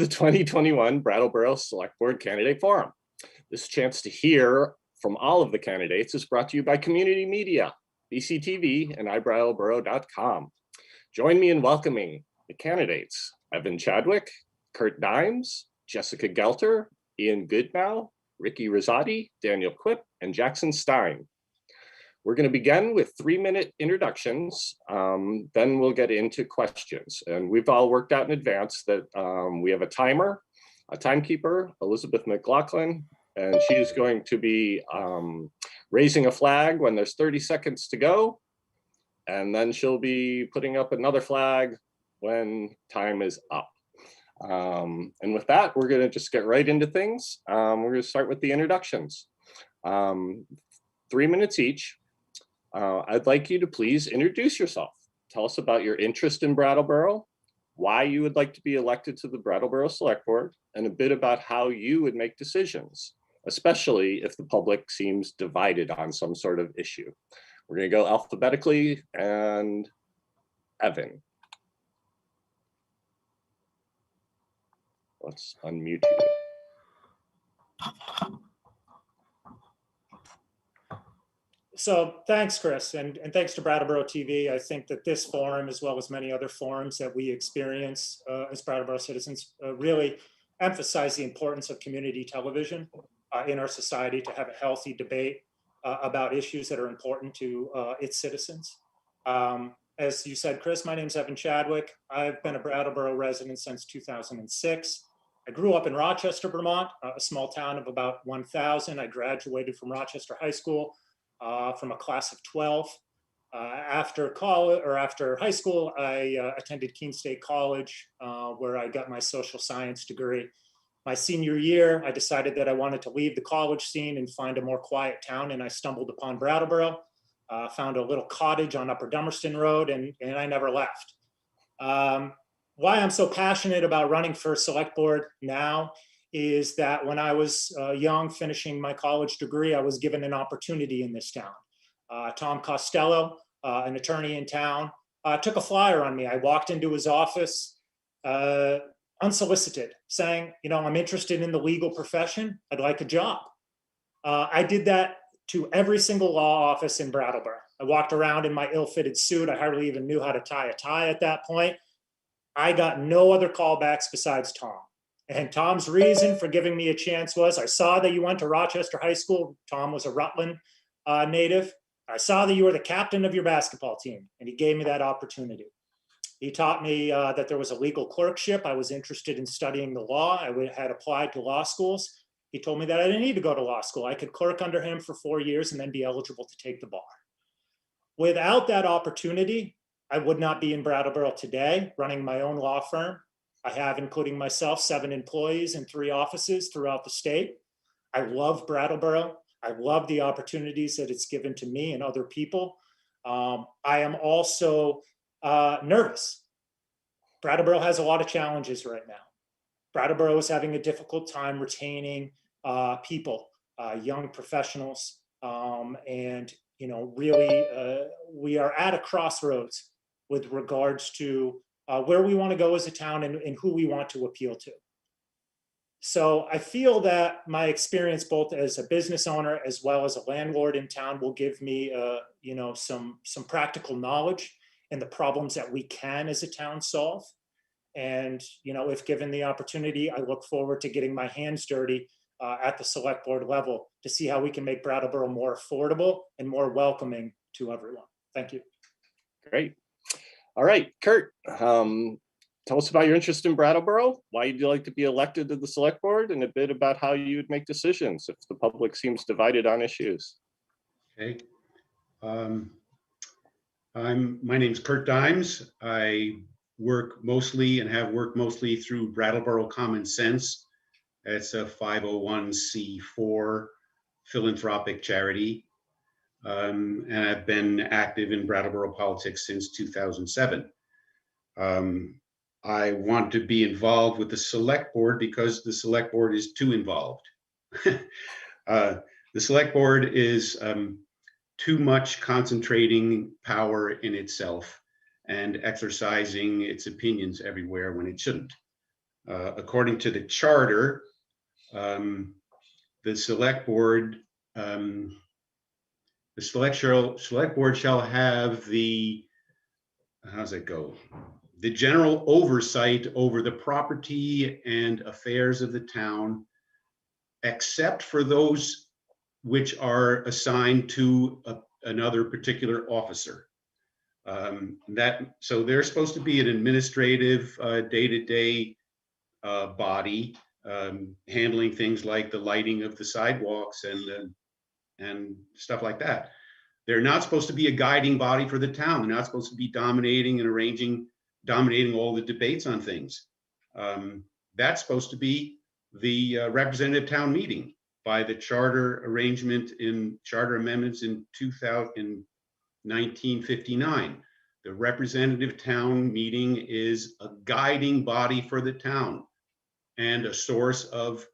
the 2021 Brattleboro Select Board Candidate Forum. This chance to hear from all of the candidates is brought to you by Community Media, BCTV, and iBrattleboro.com. Join me in welcoming the candidates, Evan Chadwick, Kurt Dimes, Jessica Gelter, Ian Goodnow, Ricky Rosati, Daniel Quip, and Jackson Stein. We're going to begin with 3-minute introductions, then we'll get into questions. And we've all worked out in advance that we have a timer, a timekeeper, Elizabeth McLaughlin, and she's going to be raising a flag when there's 30 seconds to go. And then she'll be putting up another flag when time is up. And with that, we're going to just get right into things. We're going to start with the introductions. 3 minutes each. I'd like you to please introduce yourself. Tell us about your interest in Brattleboro, why you would like to be elected to the Brattleboro Select Board, and a bit about how you would make decisions, especially if the public seems divided on some sort of issue. We're going to go alphabetically, and Evan. Let's unmute you. So thanks, Chris, and thanks to Brattleboro TV. I think that this forum, as well as many other forums that we experience as Brattleboro citizens, really emphasize the importance of community television in our society to have a healthy debate about issues that are important to its citizens. As you said, Chris, my name's Evan Chadwick. I've been a Brattleboro resident since 2006. I grew up in Rochester, Vermont, a small town of about 1,000. I graduated from Rochester High School from a class of 12. After high school, I attended Keene State College, where I got my social science degree. My senior year, I decided that I wanted to leave the college scene and find a more quiet town, and I stumbled upon Brattleboro, found a little cottage on Upper Dummerston Road, and I never left. Why I'm so passionate about running for Select Board now is that when I was young, finishing my college degree, I was given an opportunity in this town. Tom Costello, an attorney in town, took a flyer on me. I walked into his office unsolicited, saying, I'm interested in the legal profession. I'd like a job. I did that to every single law office in Brattleboro. I walked around in my ill-fitted suit. I hardly even knew how to tie a tie at that point. I got no other callbacks besides Tom. And Tom's reason for giving me a chance was, I saw that you went to Rochester High School. Tom was a Rutland native. I saw that you were the captain of your basketball team, and he gave me that opportunity. He taught me that there was a legal clerkship. I was interested in studying the law. I had applied to law schools. He told me that I didn't need to go to law school. I could clerk under him for 4 years and then be eligible to take the bar. Without that opportunity, I would not be in Brattleboro today, running my own law firm. I have, including myself, 7 employees in 3 offices throughout the state. I love Brattleboro. I love the opportunities that it's given to me and other people. I am also nervous. Brattleboro has a lot of challenges right now. Brattleboro is having a difficult time retaining people, young professionals, and really we are at a crossroads with regards to where we want to go as a town and who we want to appeal to. So I feel that my experience both as a business owner as well as a landlord in town will give me some practical knowledge and the problems that we can as a town solve. And if given the opportunity, I look forward to getting my hands dirty at the Select Board level to see how we can make Brattleboro more affordable and more welcoming to everyone. Thank you. Great. All right, Kurt, tell us about your interest in Brattleboro, why you'd like to be elected to the Select Board, and a bit about how you would make decisions if the public seems divided on issues. Okay. My name's Kurt Dimes. I work mostly and have worked mostly through Brattleboro Common Sense. It's a 501c4 philanthropic charity. And I've been active in Brattleboro politics since 2007. I want to be involved with the Select Board because the Select Board is too involved. The Select Board is too much concentrating power in itself and exercising its opinions everywhere when it shouldn't. According to the charter, the select board, the select board shall have the, how's it go? The general oversight over the property and affairs of the town, except for those which are assigned to another particular officer. So they're supposed to be an administrative, day-to-day body, handling things like the lighting of the sidewalks and stuff like that. They're not supposed to be a guiding body for the town. They're not supposed to be dominating and dominating all the debates on things. That's supposed to be the representative town meeting by the charter arrangement in charter amendments in 1959. The representative town meeting is a guiding body for the town and a source of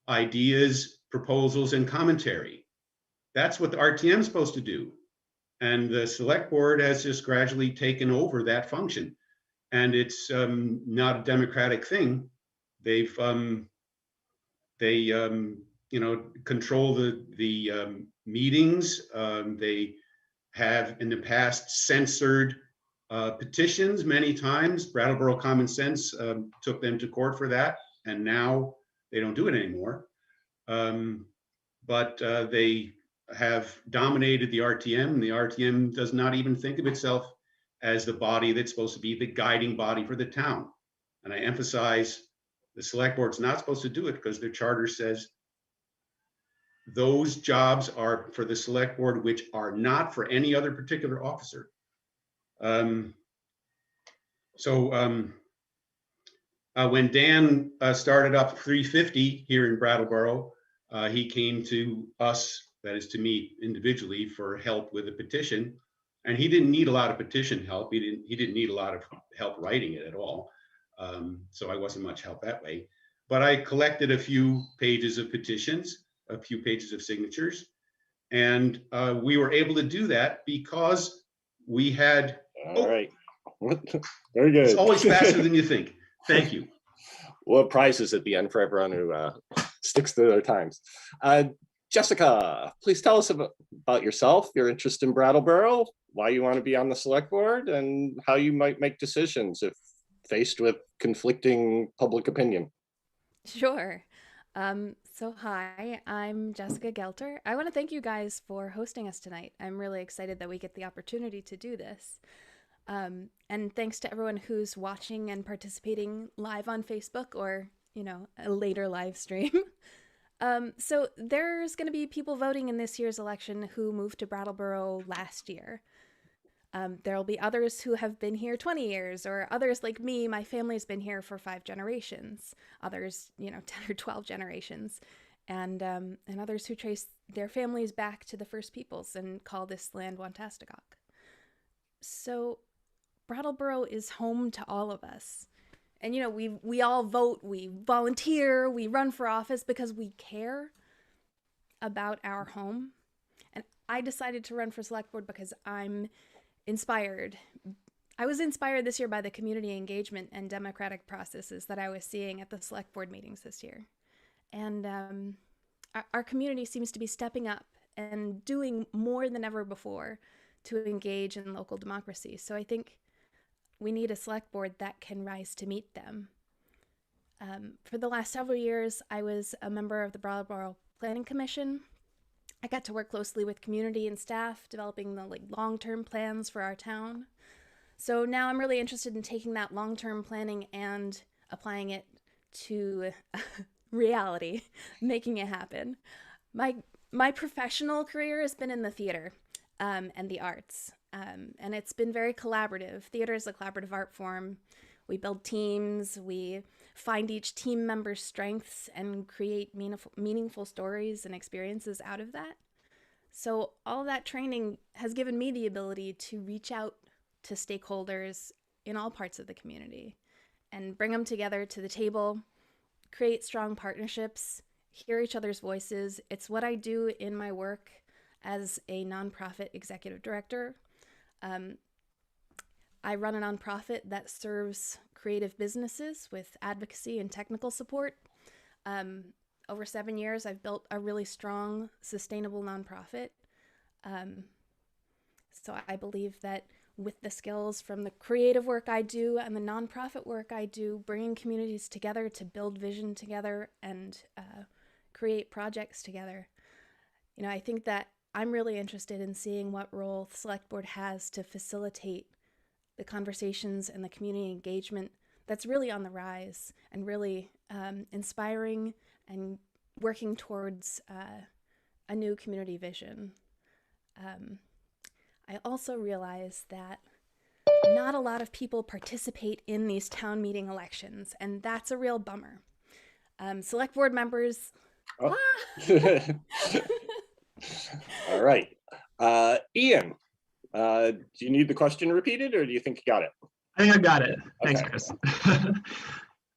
ideas, proposals, and commentary. That's what the RTM is supposed to do. And the select board has just gradually taken over that function. And it's not a democratic thing. They control the meetings. They have in the past censored petitions many times. Brattleboro Common Sense took them to court for that, and now they don't do it anymore. But they have dominated the RTM, and the RTM does not even think of itself as the body that's supposed to be the guiding body for the town. And I emphasize the select board's not supposed to do it because their charter says those jobs are for the select board, which are not for any other particular officer. When Dan started up 350 here in Brattleboro, he came to us, that is to me individually, for help with a petition. And he didn't need a lot of petition help. He didn't need a lot of help writing it at all. So I wasn't much help that way. But I collected a few pages of petitions, a few pages of signatures. And we were able to do that because we had. All right. Very good. It's always faster than you think. Thank you. We'll have prizes at the end for everyone who sticks to their times. Jessica, please tell us about yourself, your interest in Brattleboro, why you want to be on the select board, and how you might make decisions if faced with conflicting public opinion. Sure. So hi, I'm Jessica Gelter. I want to thank you guys for hosting us tonight. I'm really excited that we get the opportunity to do this. And thanks to everyone who's watching and participating live on Facebook or, a later live stream. So there's going to be people voting in this year's election who moved to Brattleboro last year. There'll be others who have been here 20 years, or others like me, my family's been here for 5 generations, others, 10 or 12 generations, and others who trace their families back to the first peoples and call this land Wantasticock. So Brattleboro is home to all of us. And, we all vote, we volunteer, we run for office because we care about our home. And I decided to run for select board because I'm inspired. I was inspired this year by the community engagement and democratic processes that I was seeing at the select board meetings this year. And our community seems to be stepping up and doing more than ever before to engage in local democracy. So I think we need a select board that can rise to meet them. For the last several years, I was a member of the Brattleboro Planning Commission. I got to work closely with community and staff, developing the long-term plans for our town. So now I'm really interested in taking that long-term planning and applying it to reality, making it happen. My professional career has been in the theater and the arts. And it's been very collaborative. Theater is a collaborative art form. We build teams, we find each team member's strengths and create meaningful stories and experiences out of that. So all of that training has given me the ability to reach out to stakeholders in all parts of the community and bring them together to the table, create strong partnerships, hear each other's voices. It's what I do in my work as a nonprofit executive director. I run a nonprofit that serves creative businesses with advocacy and technical support. Over 7 years, I've built a really strong, sustainable nonprofit. So I believe that with the skills from the creative work I do and the nonprofit work I do, bringing communities together to build vision together and create projects together, I think that I'm really interested in seeing what role the Select Board has to facilitate the conversations and the community engagement that's really on the rise and really inspiring and working towards a new community vision. I also realize that not a lot of people participate in these town meeting elections, and that's a real bummer. Select Board members. Oh. All right. Ian, do you need the question repeated, or do you think you got it? I think I've got it. Thanks, Okay. Chris.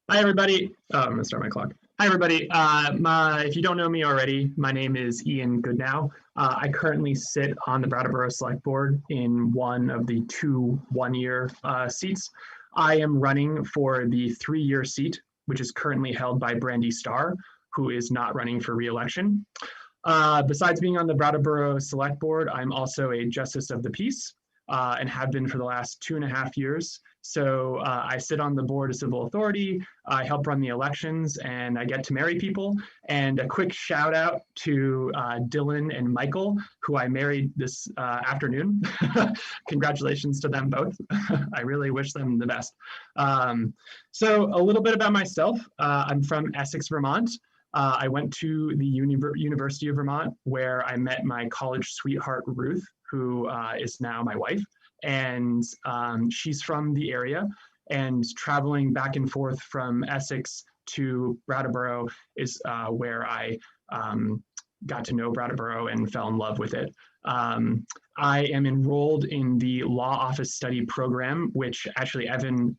Hi, everybody. I'm going to start my clock. Hi, everybody. If you don't know me already, my name is Ian Goodnow. I currently sit on the Brattleboro Select Board in one of the 2 one-year seats. I am running for the 3-year seat, which is currently held by Brandy Starr, who is not running for re-election. Besides being on the Brattleboro Select Board, I'm also a Justice of the Peace and have been for the last 2.5 years. So I sit on the Board of Civil Authority, I help run the elections, and I get to marry people. And a quick shout out to Dylan and Michael, who I married this afternoon. Congratulations to them both. I really wish them the best. So a little bit about myself. I'm from Essex, Vermont. I went to the University of Vermont, where I met my college sweetheart, Ruth, who is now my wife. And she's from the area, and traveling back and forth from Essex to Brattleboro is where I got to know Brattleboro and fell in love with it. I am enrolled in the Law Office Study Program, which actually Evan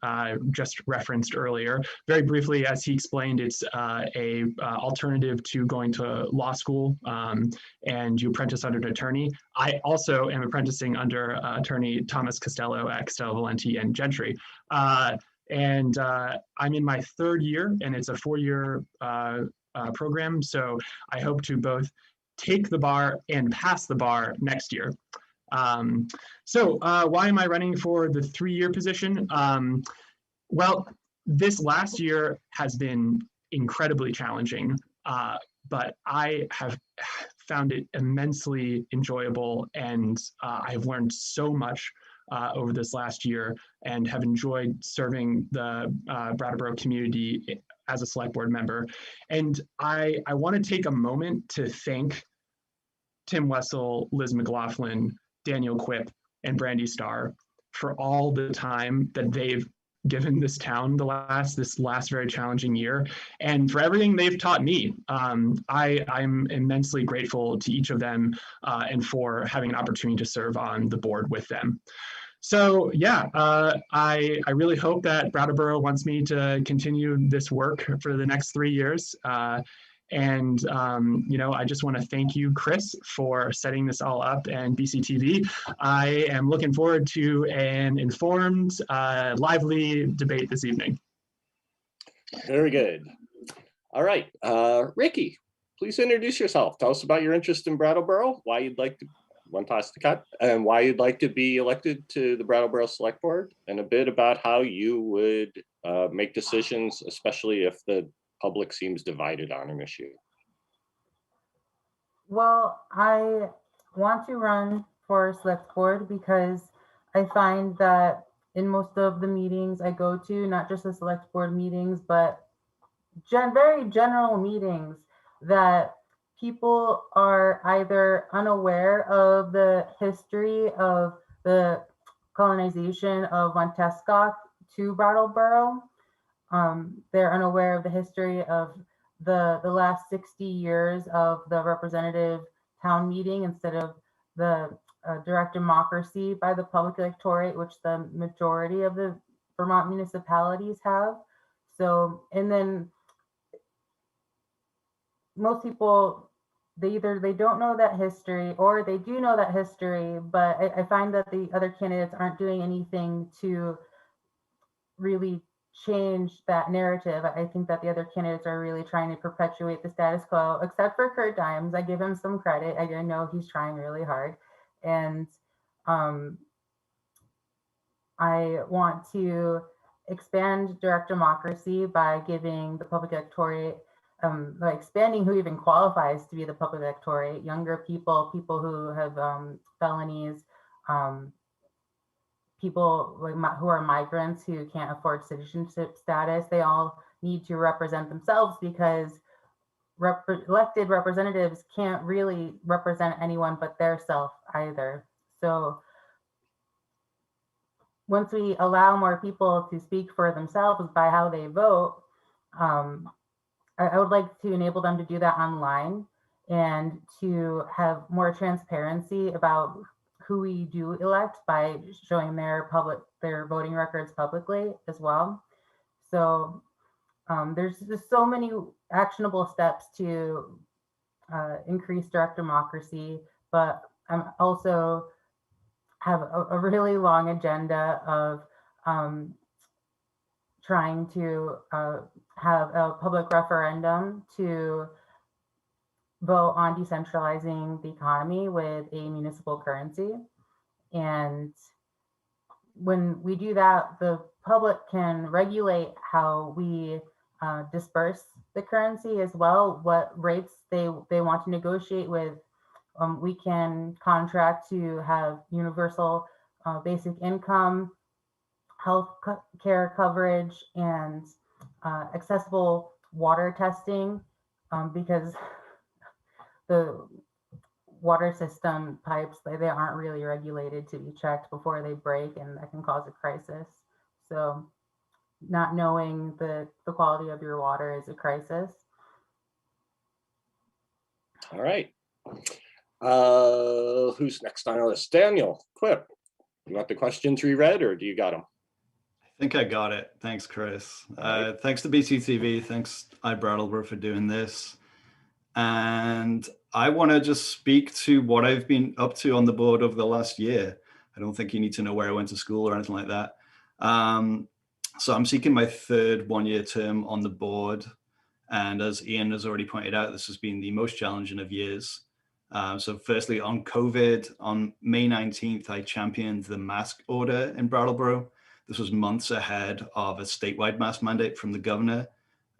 just referenced earlier. Very briefly, as he explained, it's a alternative to going to law school, and you apprentice under an attorney. I also am apprenticing under attorney Thomas Costello at Costello Valenti and Gentry. And I'm in my 3rd year, and it's a 4-year program. So I hope to both take the bar and pass the bar next year. So why am I running for the 3-year position? Well, this last year has been incredibly challenging, but I have found it immensely enjoyable, and I've learned so much over this last year and have enjoyed serving the Brattleboro community as a Select Board member. And I want to take a moment to thank Tim Wessel, Liz McLaughlin, Daniel Quip, and Brandy Starr for all the time that they've given this town this last very challenging year, and for everything they've taught me. I'm immensely grateful to each of them and for having an opportunity to serve on the board with them. So yeah, I really hope that Brattleboro wants me to continue this work for the next 3 years. And, I just want to thank you, Chris, for setting this all up, and BCTV. I am looking forward to an informed, lively debate this evening. Very good. All right, Ricky, please introduce yourself. Tell us about your interest in Brattleboro, why you'd like to, one toss to cut, and why you'd like to be elected to the Brattleboro Select Board, and a bit about how you would make decisions, especially if the public seems divided on an issue. Well, I want to run for Select Board because I find that in most of the meetings I go to, not just the Select Board meetings, but very general meetings, that people are either unaware of the history of the colonization of Montescot to Brattleboro. They're unaware of the history of the last 60 years of the representative town meeting instead of the direct democracy by the public electorate, which the majority of the Vermont municipalities have. So, and then most people, they don't know that history, or they do know that history, but I find that the other candidates aren't doing anything to really change that narrative. I think that the other candidates are really trying to perpetuate the status quo, except for Kurt Dimes. I give him some credit. I know he's trying really hard. And I want to expand direct democracy by giving the public electorate, by expanding who even qualifies to be the public electorate, younger people, people who have felonies, people who are migrants who can't afford citizenship status. They all need to represent themselves because elected representatives can't really represent anyone but their self either. So once we allow more people to speak for themselves by how they vote, I would like to enable them to do that online and to have more transparency about who we do elect by showing their voting records publicly as well. So there's just so many actionable steps to increase direct democracy, but I'm also have a really long agenda of trying to have a public referendum to vote on decentralizing the economy with a municipal currency. And when we do that, the public can regulate how we disperse the currency as well, what rates they want to negotiate with. We can contract to have universal basic income, health care coverage, and accessible water testing, because the water system pipes, they aren't really regulated to be checked before they break, and that can cause a crisis. So not knowing the quality of your water is a crisis. All right. Who's next on our list? Daniel, Quip. You want the questions reread, or do you got them? I think I got it. Thanks, Chris. Thanks to BCTV. Thanks, Brattleboro, for doing this. And I want to just speak to what I've been up to on the board over the last year. I don't think you need to know where I went to school or anything like that. So I'm seeking my third one-year term on the board. And as Ian has already pointed out, this has been the most challenging of years. So firstly, on COVID, on May 19th, I championed the mask order in Brattleboro. This was months ahead of a statewide mask mandate from the governor.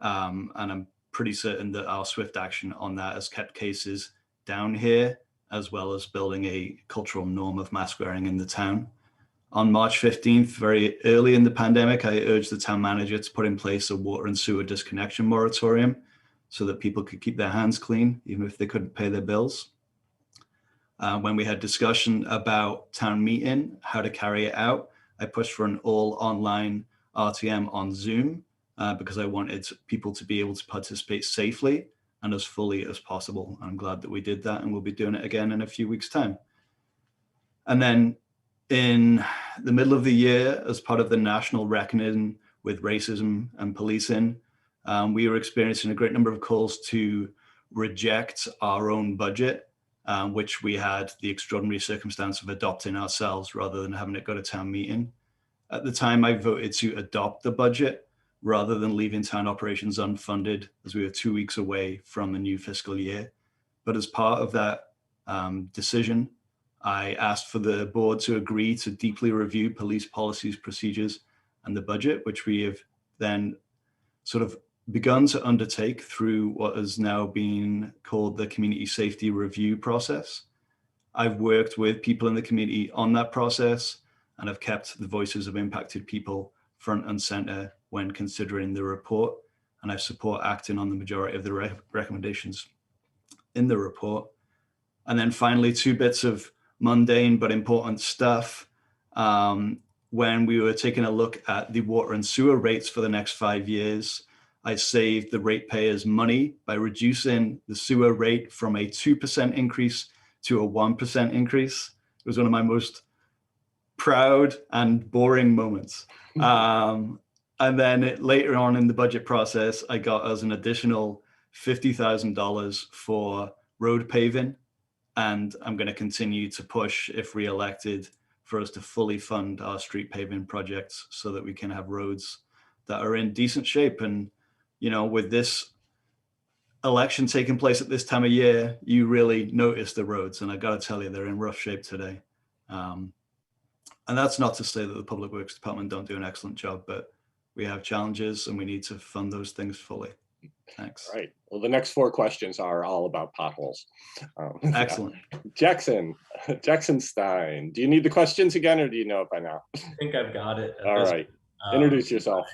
And I'm pretty certain that our swift action on that has kept cases down here, as well as building a cultural norm of mask wearing in the town. On March 15th, very early in the pandemic, I urged the town manager to put in place a water and sewer disconnection moratorium so that people could keep their hands clean, even if they couldn't pay their bills. When we had discussion about town meeting, how to carry it out, I pushed for an all online RTM on Zoom because I wanted people to be able to participate safely and as fully as possible. I'm glad that we did that, and we'll be doing it again in a few weeks' time. And then in the middle of the year, as part of the national reckoning with racism and policing, we were experiencing a great number of calls to reject our own budget, which we had the extraordinary circumstance of adopting ourselves rather than having it go to town meeting. At the time, I voted to adopt the budget rather than leaving town operations unfunded, as we were 2 weeks away from a new fiscal year. But as part of that decision, I asked for the board to agree to deeply review police policies, procedures, and the budget, which we have then sort of begun to undertake through what has now been called the community safety review process. I've worked with people in the community on that process, and I've kept the voices of impacted people front and center when considering the report, and I support acting on the majority of the recommendations in the report. And then finally, 2 bits of mundane but important stuff. When we were taking a look at the water and sewer rates for the next 5 years, I saved the ratepayers money by reducing the sewer rate from a 2% increase to a 1% increase. It was one of my most proud and boring moments. And then later on in the budget process, I got us an additional $50,000 for road paving. And I'm going to continue to push, if re-elected, for us to fully fund our street paving projects so that we can have roads that are in decent shape. And, you know, with this election taking place at this time of year, you really notice the roads. And I got to tell you, they're in rough shape today. And that's not to say that the Public Works Department don't do an excellent job, but we have challenges and we need to fund those things fully. Thanks. Right. Well, the next 4 questions are all about potholes. Excellent. Jackson Stein, do you need the questions again, or do you know it by now? I think I've got it. All right. Introduce yourself.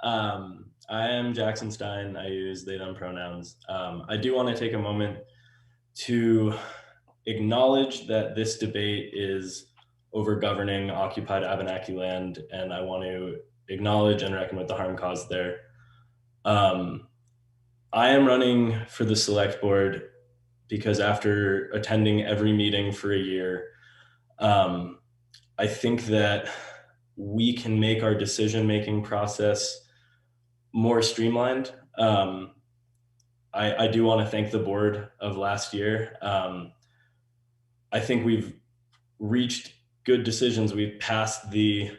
I am Jackson Stein. I use they, them pronouns. I do want to take a moment to acknowledge that this debate is over governing occupied Abenaki land, and I want to acknowledge and reckon with the harm caused there. I am running for the select board because after attending every meeting for a year, I think that we can make our decision-making process more streamlined. I do want to thank the board of last year. I think we've reached good decisions. We've passed the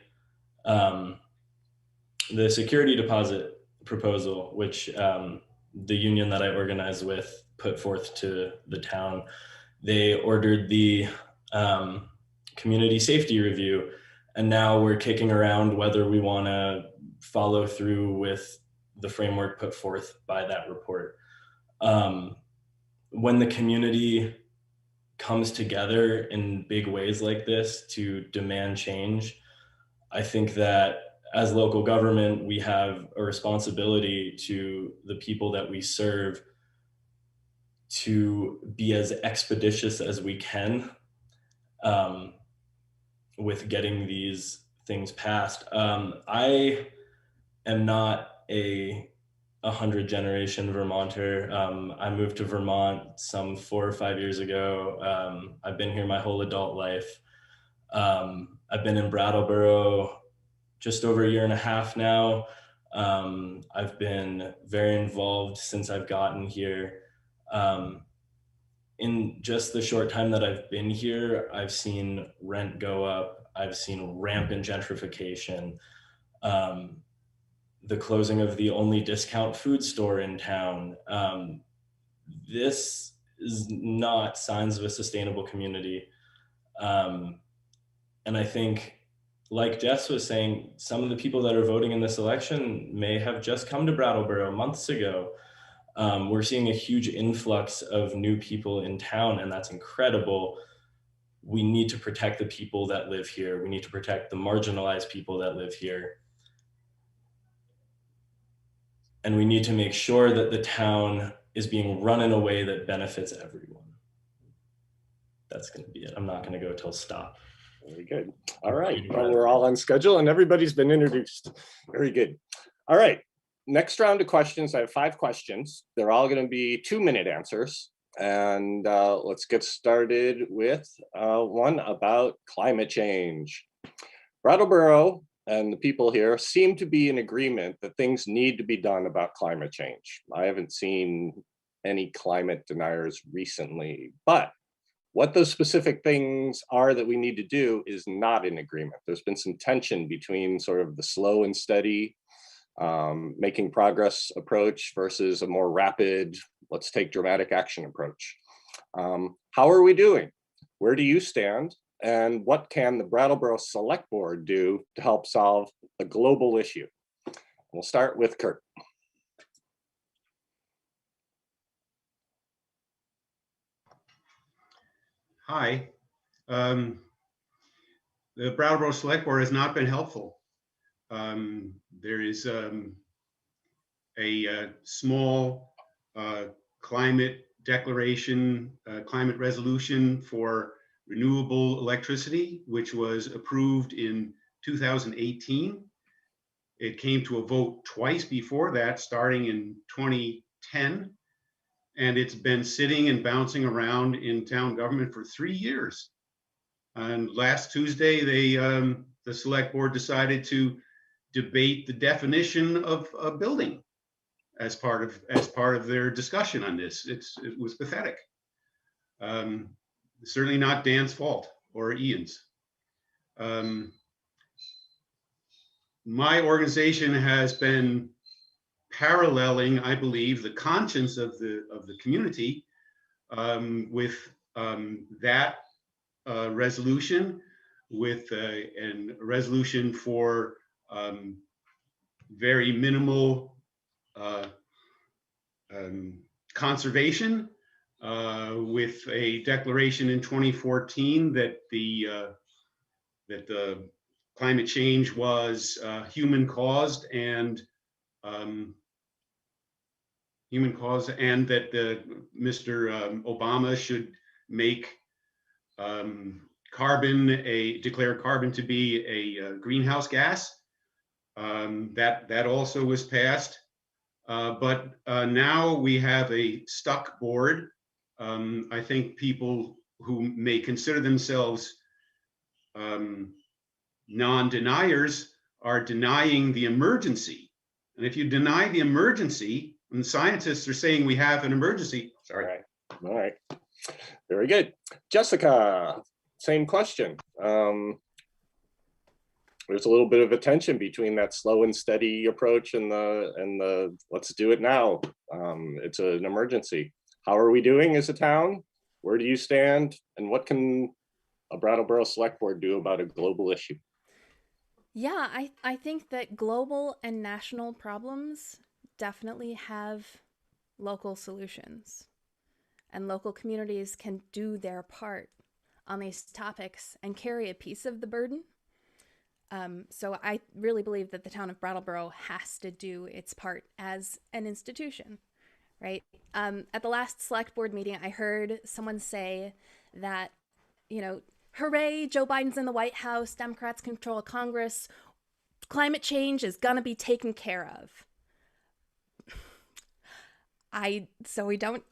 security deposit proposal, which the union that I organized with put forth to the town. They ordered the community safety review, and now we're kicking around whether we want to follow through with the framework put forth by that report. When the community comes together in big ways like this to demand change, I think that as local government, we have a responsibility to the people that we serve to be as expeditious as we can with getting these things passed. I am not a 100 generation Vermonter. I moved to Vermont some 4 or 5 years ago. I've been here my whole adult life. I've been in Brattleboro just over 1.5 years now. I've been very involved since I've gotten here. In just the short time that I've been here, I've seen rent go up. I've seen rampant gentrification. The closing of the only discount food store in town. This is not signs of a sustainable community. And I think, like Jess was saying, some of the people that are voting in this election may have just come to Brattleboro months ago. We're seeing a huge influx of new people in town, and that's incredible. We need to protect the people that live here. We need to protect the marginalized people that live here. And we need to make sure that the town is being run in a way that benefits everyone. That's going to be it. I'm not going to go till stop. Very good. All right. Well, we're all on schedule and everybody's been introduced. Very good. All right. Next round of questions. I have 5 questions. They're all going to be 2-minute answers. And let's get started with one about climate change. Brattleboro and the people here seem to be in agreement that things need to be done about climate change. I haven't seen any climate deniers recently, but what those specific things are that we need to do is not in agreement. There's been some tension between sort of the slow and steady making progress approach versus a more rapid, let's take dramatic action approach. How are we doing? Where do you stand? And what can the Brattleboro Selectboard do to help solve a global issue? We'll start with Kurt. Hi. The Brattleboro Selectboard has not been helpful. There is a small climate declaration, climate resolution for renewable electricity, which was approved in 2018. It came to a vote twice before that, starting in 2010. And it's been sitting and bouncing around in town government for 3 years. And last Tuesday, the select board decided to debate the definition of a building as part of their discussion on this. It was pathetic. Certainly not Dan's fault or Ian's. my organization has been paralleling, I believe, the conscience of the community with that resolution, with a resolution for very minimal conservation, with a declaration in 2014 that the climate change was human caused and that Mr. Obama should make declare carbon to be a greenhouse gas. That also was passed. But now we have a stuck board. I think people who may consider themselves non-deniers are denying the emergency. And if you deny the emergency, and scientists are saying we have an emergency. Sorry. All right. Very good. Jessica, same question. There's a little bit of a tension between that slow and steady approach and the let's do it now. It's an emergency. How are we doing as a town? Where do you stand? And what can a Brattleboro Select Board do about a global issue? Yeah, I think that global and national problems definitely have local solutions, and local communities can do their part on these topics and carry a piece of the burden. So I really believe that the town of Brattleboro has to do its part as an institution, right? At the last select board meeting, I heard someone say that, you know, hooray, Joe Biden's in the White House, Democrats control Congress, climate change is gonna be taken care of. So we don't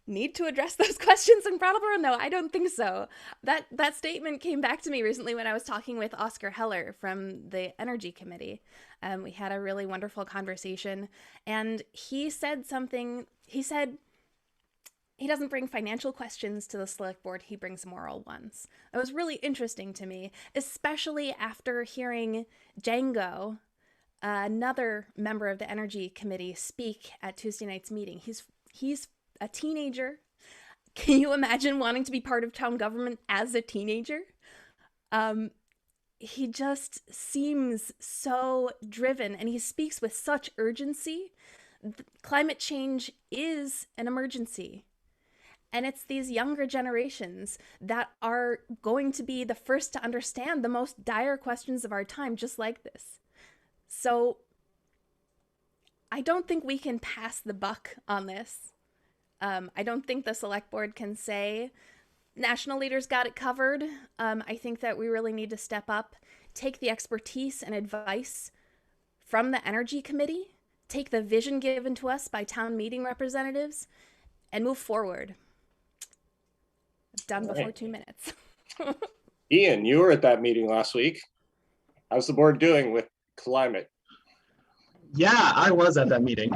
need to address those questions in Brattleboro? No, I don't think so. That statement came back to me recently when I was talking with Oscar Heller from the Energy Committee. We had a really wonderful conversation, and he said something. He said he doesn't bring financial questions to the select board, he brings moral ones. It was really interesting to me, especially after hearing Django, another member of the Energy Committee, speak at Tuesday night's meeting. He's a teenager. Can you imagine wanting to be part of town government as a teenager? He just seems so driven, and he speaks with such urgency. Climate change is an emergency. And it's these younger generations that are going to be the first to understand the most dire questions of our time, just like this. So I don't think we can pass the buck on this. I don't think the select board can say national leaders got it covered. I think that we really need to step up, take the expertise and advice from the Energy Committee, take the vision given to us by town meeting representatives, and move forward. Done before 2 minutes. Ian, you were at that meeting last week. How's the board doing with climate? Yeah, I was at that meeting.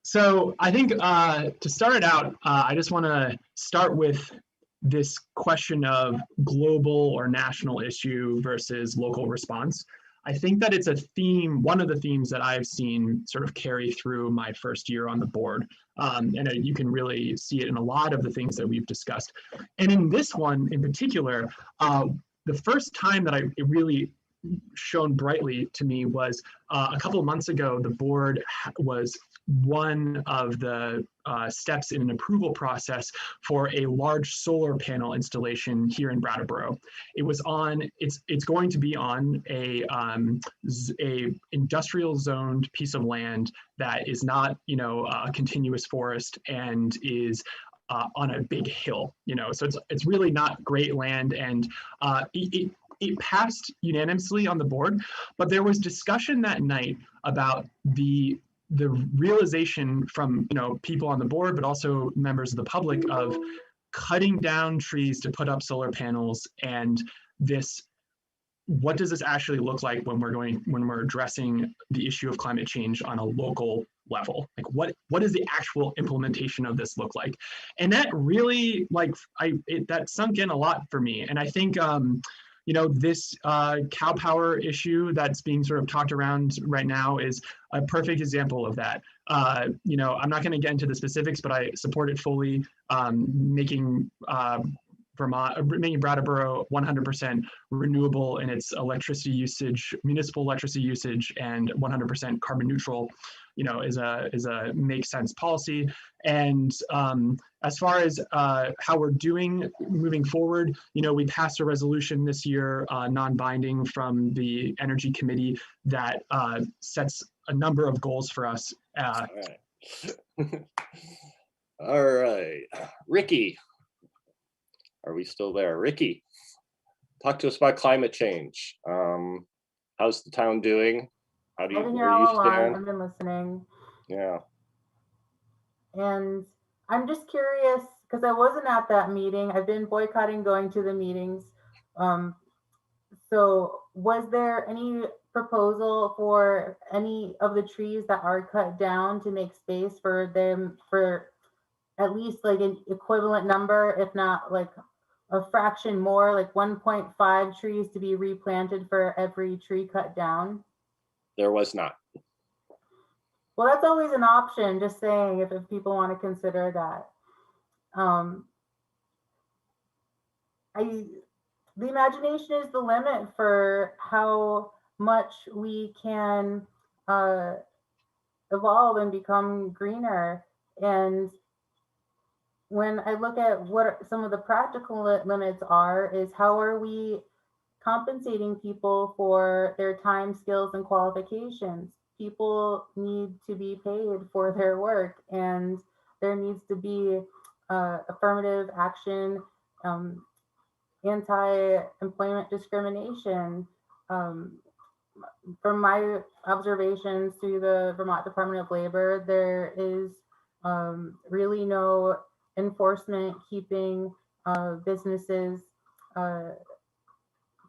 So I think to start it out, I just want to start with this question of global or national issue versus local response. I think that it's a theme, one of the themes that I've seen sort of carry through my first year on the board. And you can really see it in a lot of the things that we've discussed. And in this one in particular, the first time that it really shone brightly to me was a couple of months ago. The board was one of the steps in an approval process for a large solar panel installation here in Brattleboro. It was on, it's going to be on a industrial zoned piece of land that is not, a continuous forest and is on a big hill, so it's really not great land, and it passed unanimously on the board, but there was discussion that night about the realization from people on the board, but also members of the public, of cutting down trees to put up solar panels, and what does this actually look like when we're addressing the issue of climate change on a local level? Like what does the actual implementation of this look like? And that really that sunk in a lot for me. And I think this cow power issue that's being sort of talked around right now is a perfect example of that. I'm not going to get into the specifics, but I support it fully, making Brattleboro 100% renewable in its electricity usage, municipal electricity usage, and 100% carbon neutral, is a make sense policy. And as far as how we're doing moving forward, we passed a resolution this year, non-binding from the Energy Committee that sets a number of goals for us. All right. All right, Ricky. Are we still there? Ricky, talk to us about climate change. How's the town doing? I've been here where do you all along. stand? I've been listening. Yeah. And I'm just curious, because I wasn't at that meeting. I've been boycotting going to the meetings. So was there any proposal for any of the trees that are cut down to make space for them, for at least like an equivalent number, if not like a fraction more, like 1.5 trees to be replanted for every tree cut down? There was not. Well, that's always an option, just saying, if people want to consider that. The imagination is the limit for how much we can evolve and become greener. And when I look at what some of the practical limits are, is how are we compensating people for their time, skills, and qualifications? People need to be paid for their work, and there needs to be affirmative action, anti-employment discrimination. From my observations through the Vermont Department of Labor, there is really no enforcement keeping businesses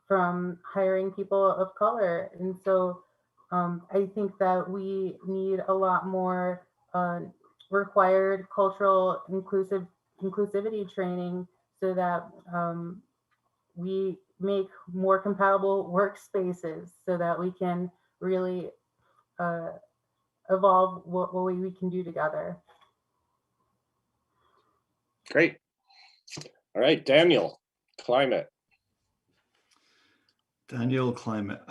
from hiring people of color. And so I think that we need a lot more required cultural inclusivity training, so that we make more compatible workspaces, so that we can really evolve what we can do together. Great. All right, Daniel, climate. Daniel, climate.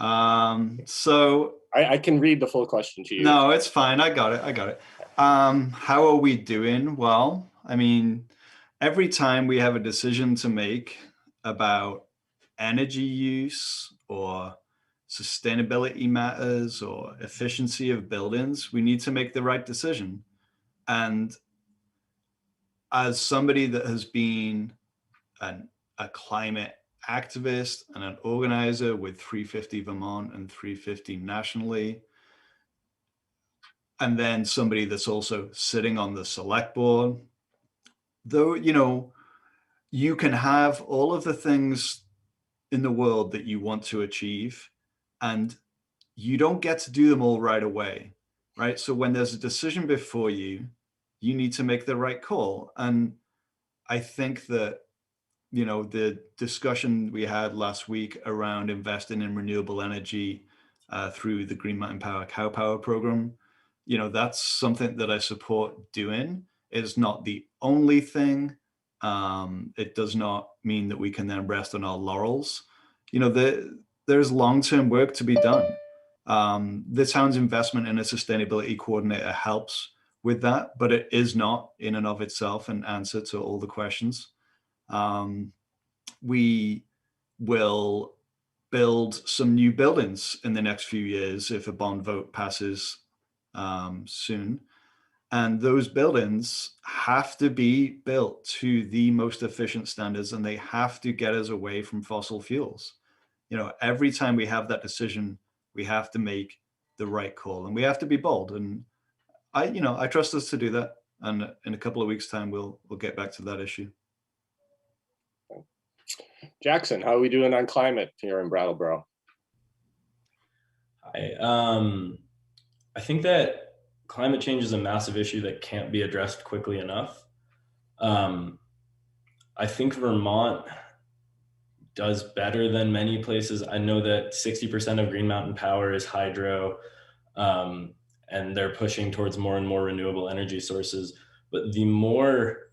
So I can read the full question to you. No, it's fine. I got it. How are we doing? Well, I mean, every time we have a decision to make about energy use or sustainability matters or efficiency of buildings, we need to make the right decision. And as somebody that has been a climate activist and an organizer with 350 Vermont and 350 nationally, and then somebody that's also sitting on the select board, though, you can have all of the things in the world that you want to achieve, and you don't get to do them all right away, right? So when there's a decision before you, you need to make the right call. And I think that, the discussion we had last week around investing in renewable energy through the Green Mountain Power Cow Power program, that's something that I support doing. It's not the only thing. It does not mean that we can then rest on our laurels. There's long-term work to be done. The town's investment in a sustainability coordinator helps with that, but it is not in and of itself an answer to all the questions. We will build some new buildings in the next few years if a bond vote passes soon. And those buildings have to be built to the most efficient standards, and they have to get us away from fossil fuels. Every time we have that decision, we have to make the right call, and we have to be bold. And I trust us to do that. And in a couple of weeks' time, we'll get back to that issue. Jackson, how are we doing on climate here in Brattleboro? I think that climate change is a massive issue that can't be addressed quickly enough. I think Vermont does better than many places. I know that 60% of Green Mountain Power is hydro, and they're pushing towards more and more renewable energy sources. But the more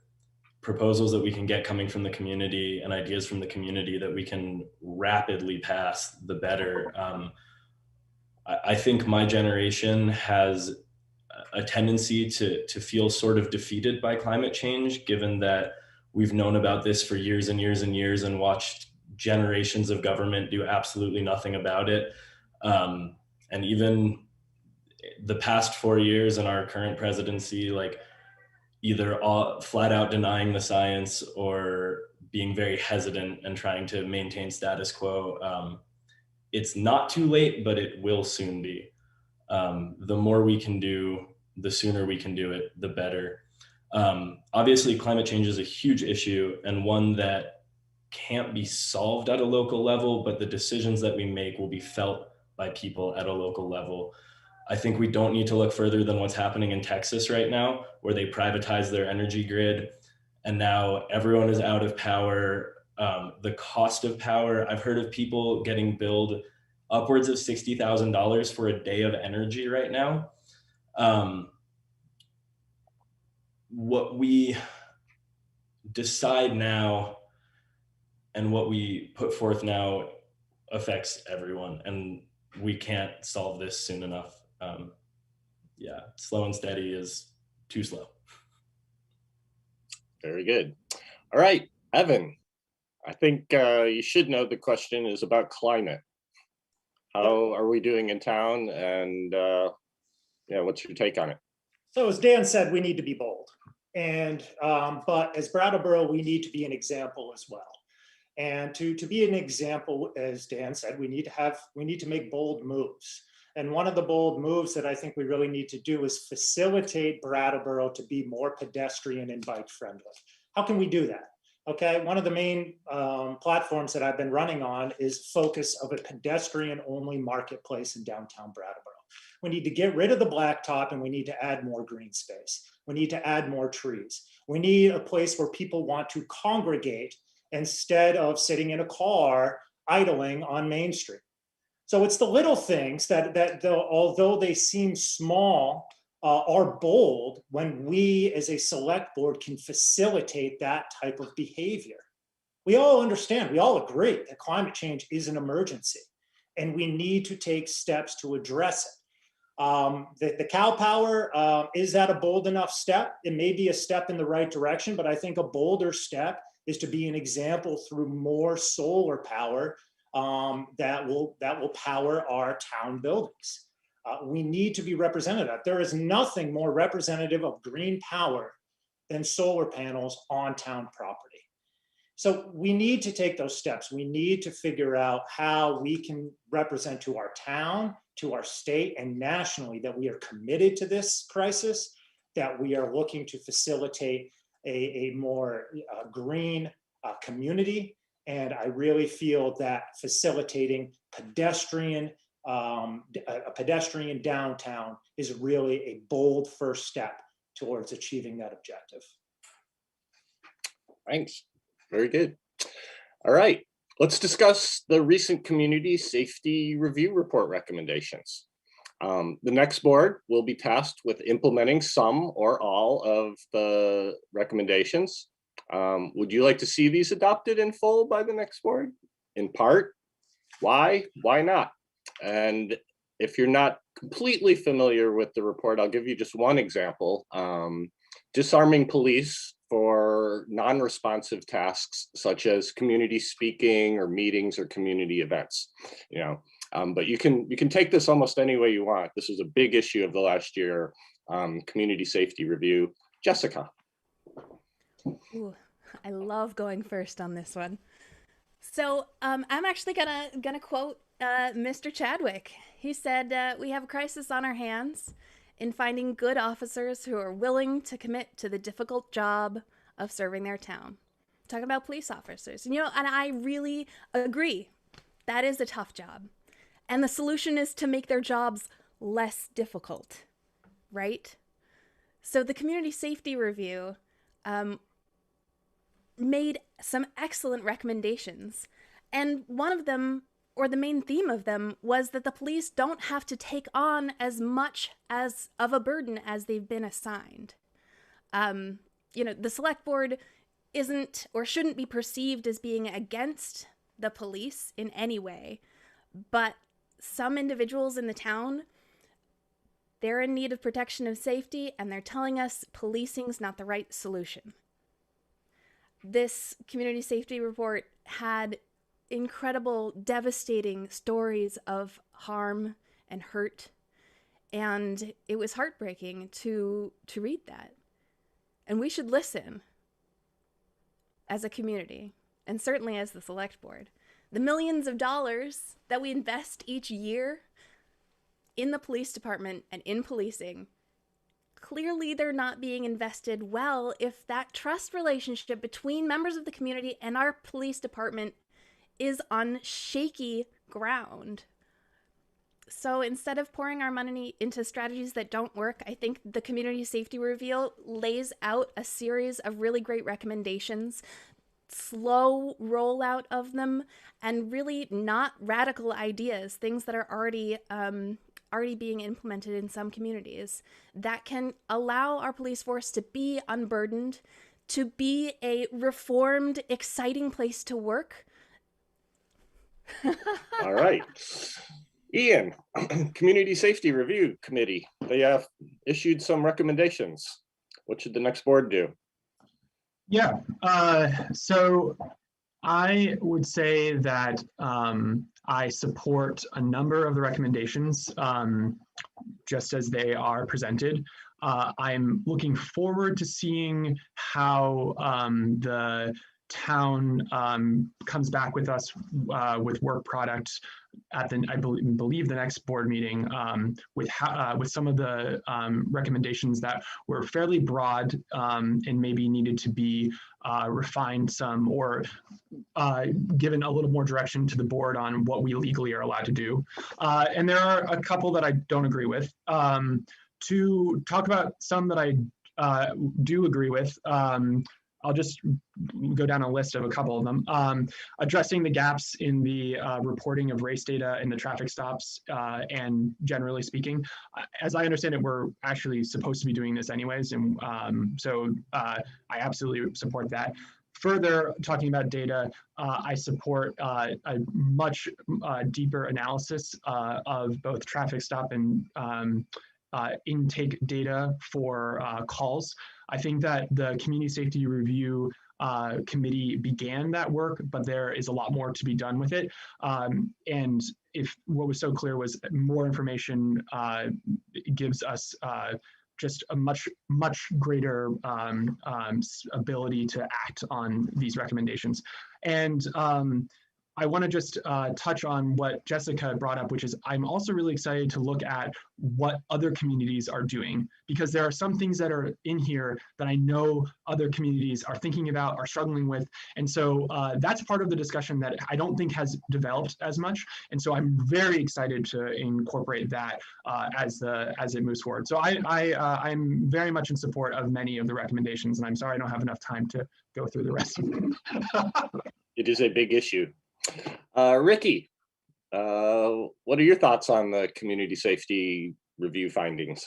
proposals that we can get coming from the community and ideas from the community that we can rapidly pass, the better. I think my generation has a tendency to feel sort of defeated by climate change, given that we've known about this for years and years and years and watched generations of government do absolutely nothing about it. And even the past 4 years in our current presidency, like either flat out denying the science or being very hesitant and trying to maintain status quo. It's not too late, but it will soon be. The more we can do, the sooner we can do it, the better. Obviously, climate change is a huge issue and one that can't be solved at a local level, but the decisions that we make will be felt by people at a local level. I think we don't need to look further than what's happening in Texas right now, where they privatize their energy grid and now everyone is out of power. The cost of power, I've heard of people getting billed upwards of $60,000 for a day of energy right now. What we decide now and what we put forth now affects everyone, and we can't solve this soon enough. Yeah, slow and steady is too slow. Very good. All right, Evan, I think you should know the question is about climate. How are we doing in town, and yeah, what's your take on it? So as Dan said, we need to be bold. And but as Brattleboro, we need to be an example as well. And to be an example, as Dan said, we need to make bold moves. And one of the bold moves that I think we really need to do is facilitate Brattleboro to be more pedestrian and bike friendly. How can we do that? Okay, one of the main platforms that I've been running on is focus of a pedestrian only marketplace in downtown Brattleboro. We need to get rid of the blacktop and we need to add more green space. We need to add more trees. We need a place where people want to congregate instead of sitting in a car idling on Main Street. So it's the little things that although they seem small, are bold when we as a select board can facilitate that type of behavior. We all understand, we all agree that climate change is an emergency and we need to take steps to address it. The cow power, is that a bold enough step? It may be a step in the right direction, but I think a bolder step is to be an example through more solar power that will power our town buildings. We need to be representative. There is nothing more representative of green power than solar panels on town property. So we need to take those steps. We need to figure out how we can represent to our town, to our state, and nationally that we are committed to this crisis, that we are looking to facilitate a more green community. And I really feel that facilitating a pedestrian downtown is really a bold first step towards achieving that objective. Thanks. Very good. All right, let's discuss the recent community safety review report recommendations. The next board will be tasked with implementing some or all of the recommendations. Would you like to see these adopted in full by the next board? In part? Why? Why not? And if you're not completely familiar with the report, I'll give you just one example. Disarming Police for non-responsive tasks such as community speaking or meetings or community events. But you can take this almost any way you want. This is a big issue of the last year, community safety review. Jessica. Ooh, I love going first on this one. So I'm actually gonna quote Mr. Chadwick. He said, "We have a crisis on our hands in finding good officers who are willing to commit to the difficult job of serving their town." Talking about police officers, and I really agree. That is a tough job, and the solution is to make their jobs less difficult, right? So the community safety review made some excellent recommendations. And one of them, or the main theme of them, was that the police don't have to take on as much as of a burden as they've been assigned. The select board isn't or shouldn't be perceived as being against the police in any way, but some individuals in the town, they're in need of protection of safety, and they're telling us policing's not the right solution. This community safety report had incredible, devastating stories of harm and hurt, and it was heartbreaking to read that. And we should listen as a community, and certainly as the select board. The millions of dollars that we invest each year in the police department and in policing, clearly they're not being invested well if that trust relationship between members of the community and our police department is on shaky ground. So instead of pouring our money into strategies that don't work, I think the Community Safety Review lays out a series of really great recommendations, slow rollout of them, and really not radical ideas, things that are already being implemented in some communities that can allow our police force to be unburdened, to be a reformed, exciting place to work. All right. Ian, Community Safety Review Committee, they have issued some recommendations. What should the next board do? Yeah, so I would say that I support a number of the recommendations just as they are presented. I'm looking forward to seeing how the town comes back with us with work product at the, I believe the next board meeting with some of the recommendations that were fairly broad and maybe needed to be refined some or given a little more direction to the board on what we legally are allowed to do. And there are a couple that I don't agree with. To talk about some that I do agree with, I'll just go down a list of a couple of them. Addressing the gaps in the reporting of race data in the traffic stops, and generally speaking, as I understand it, we're actually supposed to be doing this anyways, and so I absolutely support that. Further, talking about data, I support a much deeper analysis of both traffic stop and intake data for calls. I think that the Community Safety Review Committee began that work, but there is a lot more to be done with it. And if what was so clear was more information gives us just a much greater ability to act on these recommendations. And I want to just touch on what Jessica brought up, which is I'm also really excited to look at what other communities are doing, because there are some things that are in here that I know other communities are thinking about, are struggling with. And so that's part of the discussion that I don't think has developed as much. And so I'm very excited to incorporate that as it moves forward. So I'm very much in support of many of the recommendations, and I'm sorry I don't have enough time to go through the rest of them. It is a big issue. Ricky, what are your thoughts on the Community Safety Review findings?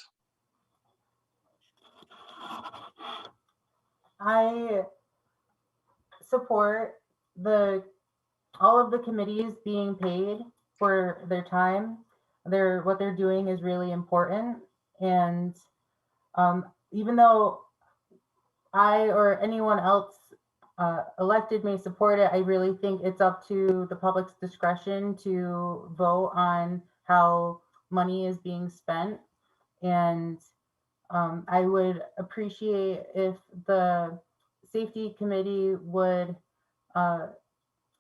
I support all of the committees being paid for their time. What they're doing is really important. And even though I or anyone else elected may support it, I really think it's up to the public's discretion to vote on how money is being spent. And I would appreciate if the safety committee would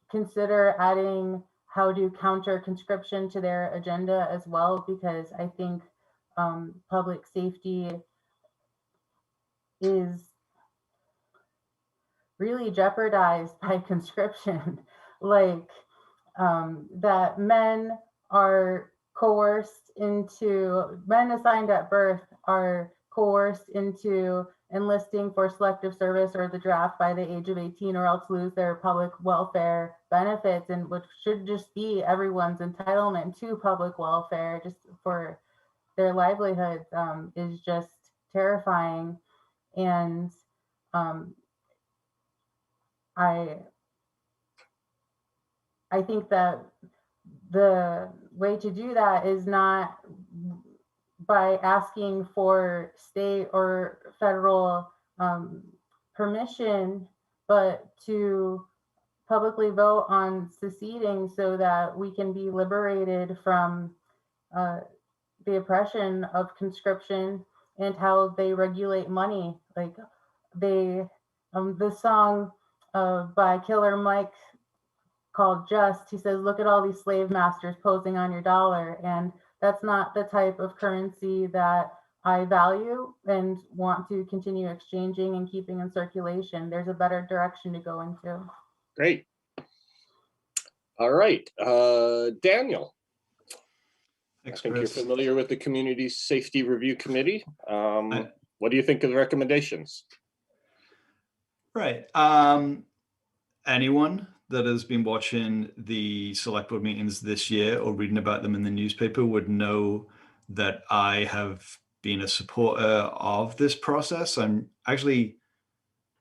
consider adding how to counter conscription to their agenda as well, because I think public safety is really jeopardized by conscription. Like that men assigned at birth are coerced into enlisting for selective service or the draft by the age of 18, or else lose their public welfare benefits, and which should just be everyone's entitlement to public welfare just for their livelihoods, is just terrifying. And I think that the way to do that is not by asking for state or federal permission, but to publicly vote on seceding so that we can be liberated from the oppression of conscription and how they regulate money. Like the song by Killer Mike called Just, he says, look at all these slave masters posing on your dollar. And that's not the type of currency that I value and want to continue exchanging and keeping in circulation. There's a better direction to go into. Great. All right, Daniel. Thanks, I think Chris. you're familiar with the Community Safety Review Committee. What do you think of the recommendations? Right. Anyone that has been watching the select board meetings this year or reading about them in the newspaper would know that I have been a supporter of this process. I'm actually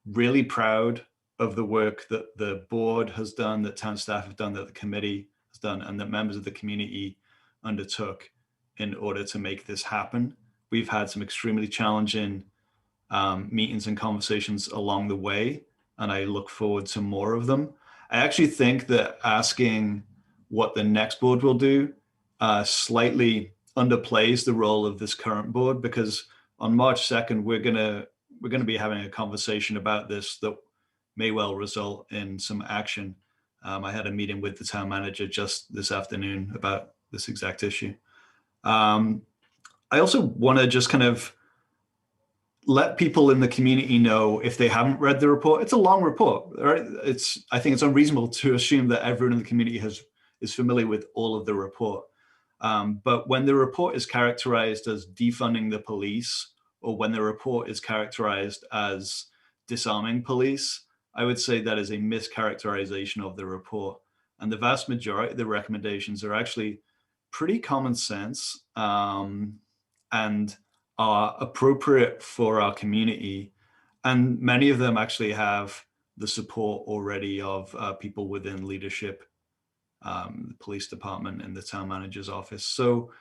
really proud of the work that the board has done, that town staff have done, that the committee has done, and that members of the community undertook in order to make this happen. We've had some extremely challenging meetings and conversations along the way, and I look forward to more of them. I actually think that asking what the next board will do slightly underplays the role of this current board, because on March 2nd, we're gonna be having a conversation about this that may well result in some action. I had a meeting with the town manager just this afternoon about this exact issue. I also want to just kind of let people in the community know, if they haven't read the report, it's a long report, right? I think it's unreasonable to assume that everyone in the community is familiar with all of the report. But when the report is characterized as defunding the police, or when the report is characterized as disarming police, I would say that is a mischaracterization of the report. And the vast majority of the recommendations are actually pretty common sense and are appropriate for our community. And many of them actually have the support already of people within leadership, the police department and the town manager's office. So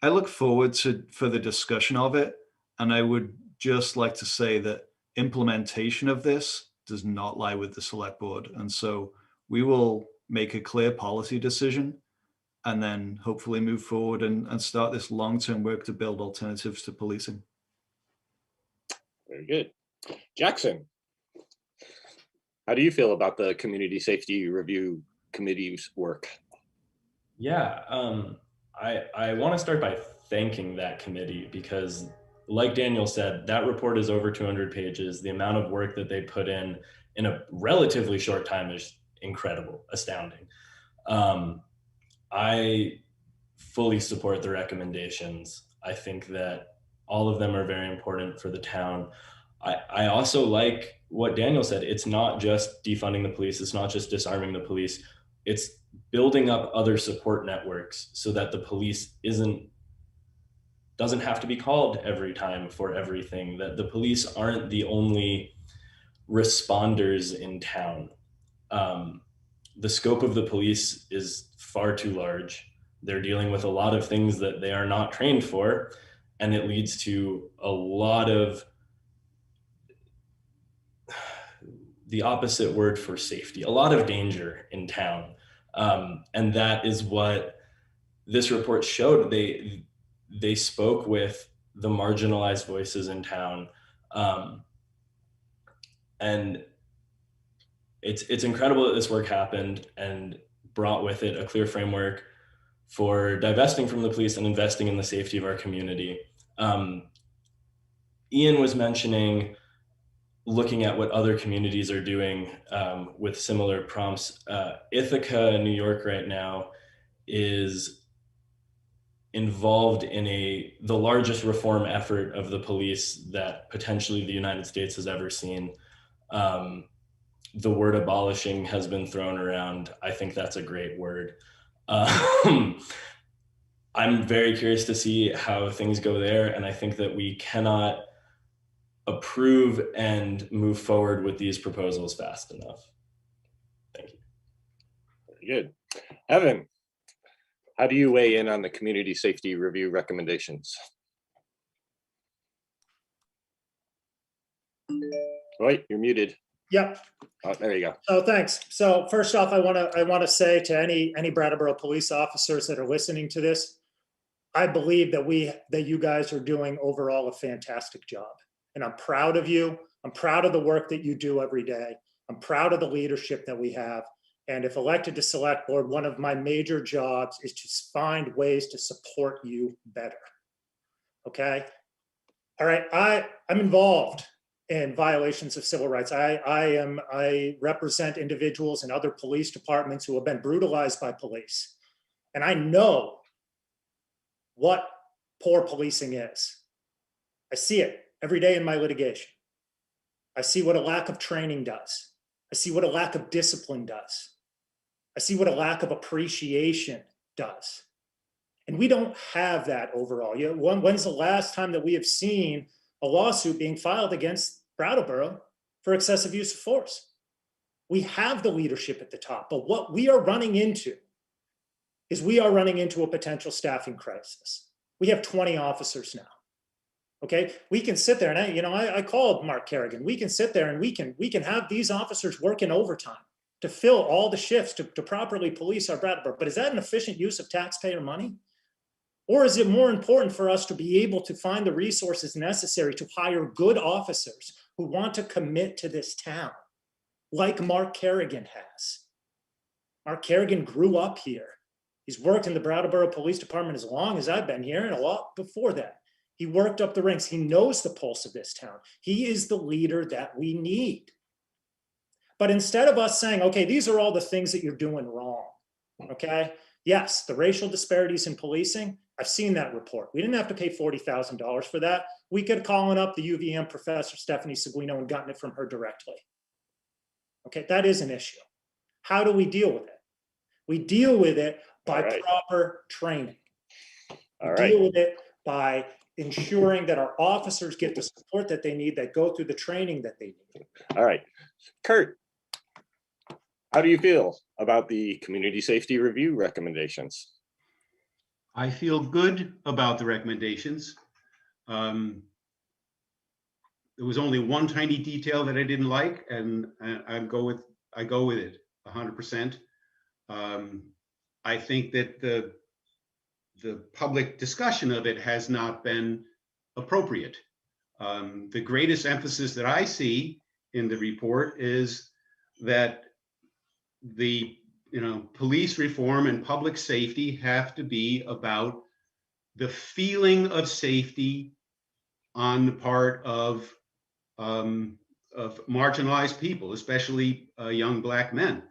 I look forward to further discussion of it. And I would just like to say that implementation of this does not lie with the select board. And so we will make a clear policy decision and then hopefully move forward and start this long-term work to build alternatives to policing. Very good. Jackson, how do you feel about the Community Safety Review Committee's work? Yeah, I want to start by thanking that committee, because like Daniel said, that report is over 200 pages. The amount of work that they put in a relatively short time is incredible, astounding. I fully support the recommendations. I think that all of them are very important for the town. I also like what Daniel said. It's not just defunding the police. It's not just disarming the police. It's building up other support networks so that the police doesn't have to be called every time for everything, that the police aren't the only responders in town. The scope of the police is far too large. They're dealing with a lot of things that they are not trained for, and it leads to a lot of the opposite word for safety, a lot of danger in town. And that is what this report showed. They spoke with the marginalized voices in town. And it's incredible that this work happened and brought with it a clear framework for divesting from the police and investing in the safety of our community. Ian was mentioning looking at what other communities are doing with similar prompts. Ithaca in New York right now is involved in the largest reform effort of the police that potentially the United States has ever seen. The word abolishing has been thrown around. I think that's a great word. I'm very curious to see how things go there, and I think that we cannot approve and move forward with these proposals fast enough. Thank you. Very good. Evan, how do you weigh in on the community safety review recommendations? Right, you're muted. Yep. Oh, there you go. Oh, thanks. So first off, I want to say to any Brattleboro police officers that are listening to this, I believe that you guys are doing overall a fantastic job. And I'm proud of you. I'm proud of the work that you do every day. I'm proud of the leadership that we have. And if elected to select board, one of my major jobs is to find ways to support you better. Okay. All right. I'm involved in violations of civil rights. I represent individuals in other police departments who have been brutalized by police. And I know what poor policing is. I see it every day in my litigation. I see what a lack of training does. I see what a lack of discipline does. I see what a lack of appreciation does. And we don't have that overall. When's the last time that we have seen a lawsuit being filed against Brattleboro for excessive use of force? We have the leadership at the top, but what we are running into is a potential staffing crisis. We have 20 officers now. Okay, we can sit there, and I called Mark Kerrigan. We can sit there and we can have these officers working overtime to fill all the shifts to properly police our Brattleboro. But is that an efficient use of taxpayer money? Or is it more important for us to be able to find the resources necessary to hire good officers who want to commit to this town, like Mark Kerrigan has? Mark Kerrigan grew up here. He's worked in the Brattleboro Police Department as long as I've been here and a lot before that. He worked up the ranks. He knows the pulse of this town. He is the leader that we need. But instead of us saying, okay, these are all the things that you're doing wrong, okay? Yes, the racial disparities in policing, I've seen that report. We didn't have to pay $40,000 for that. We could call up the UVM professor, Stephanie Seguino, and gotten it from her directly. Okay, that is an issue. How do we deal with it? We deal with it by proper training. We deal with it by ensuring that our officers get the support that they need, that go through the training that they need. All right. Kurt, how do you feel about the community safety review recommendations? I feel good about the recommendations. There was only one tiny detail that I didn't like, and I go with it 100%. I think that the public discussion of it has not been appropriate. The greatest emphasis that I see in the report is that the police reform and public safety have to be about the feeling of safety on the part of marginalized people, especially young Black men.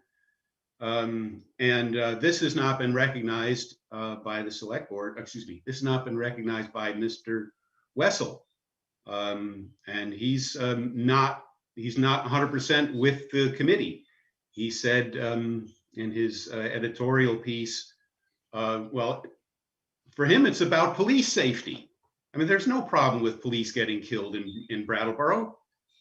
This has not been recognized by the select board. Excuse me. This has not been recognized by Mr. Wessel, and he's not 100% with the committee. He said in his editorial piece, well, for him, it's about police safety. I mean, there's no problem with police getting killed in Brattleboro.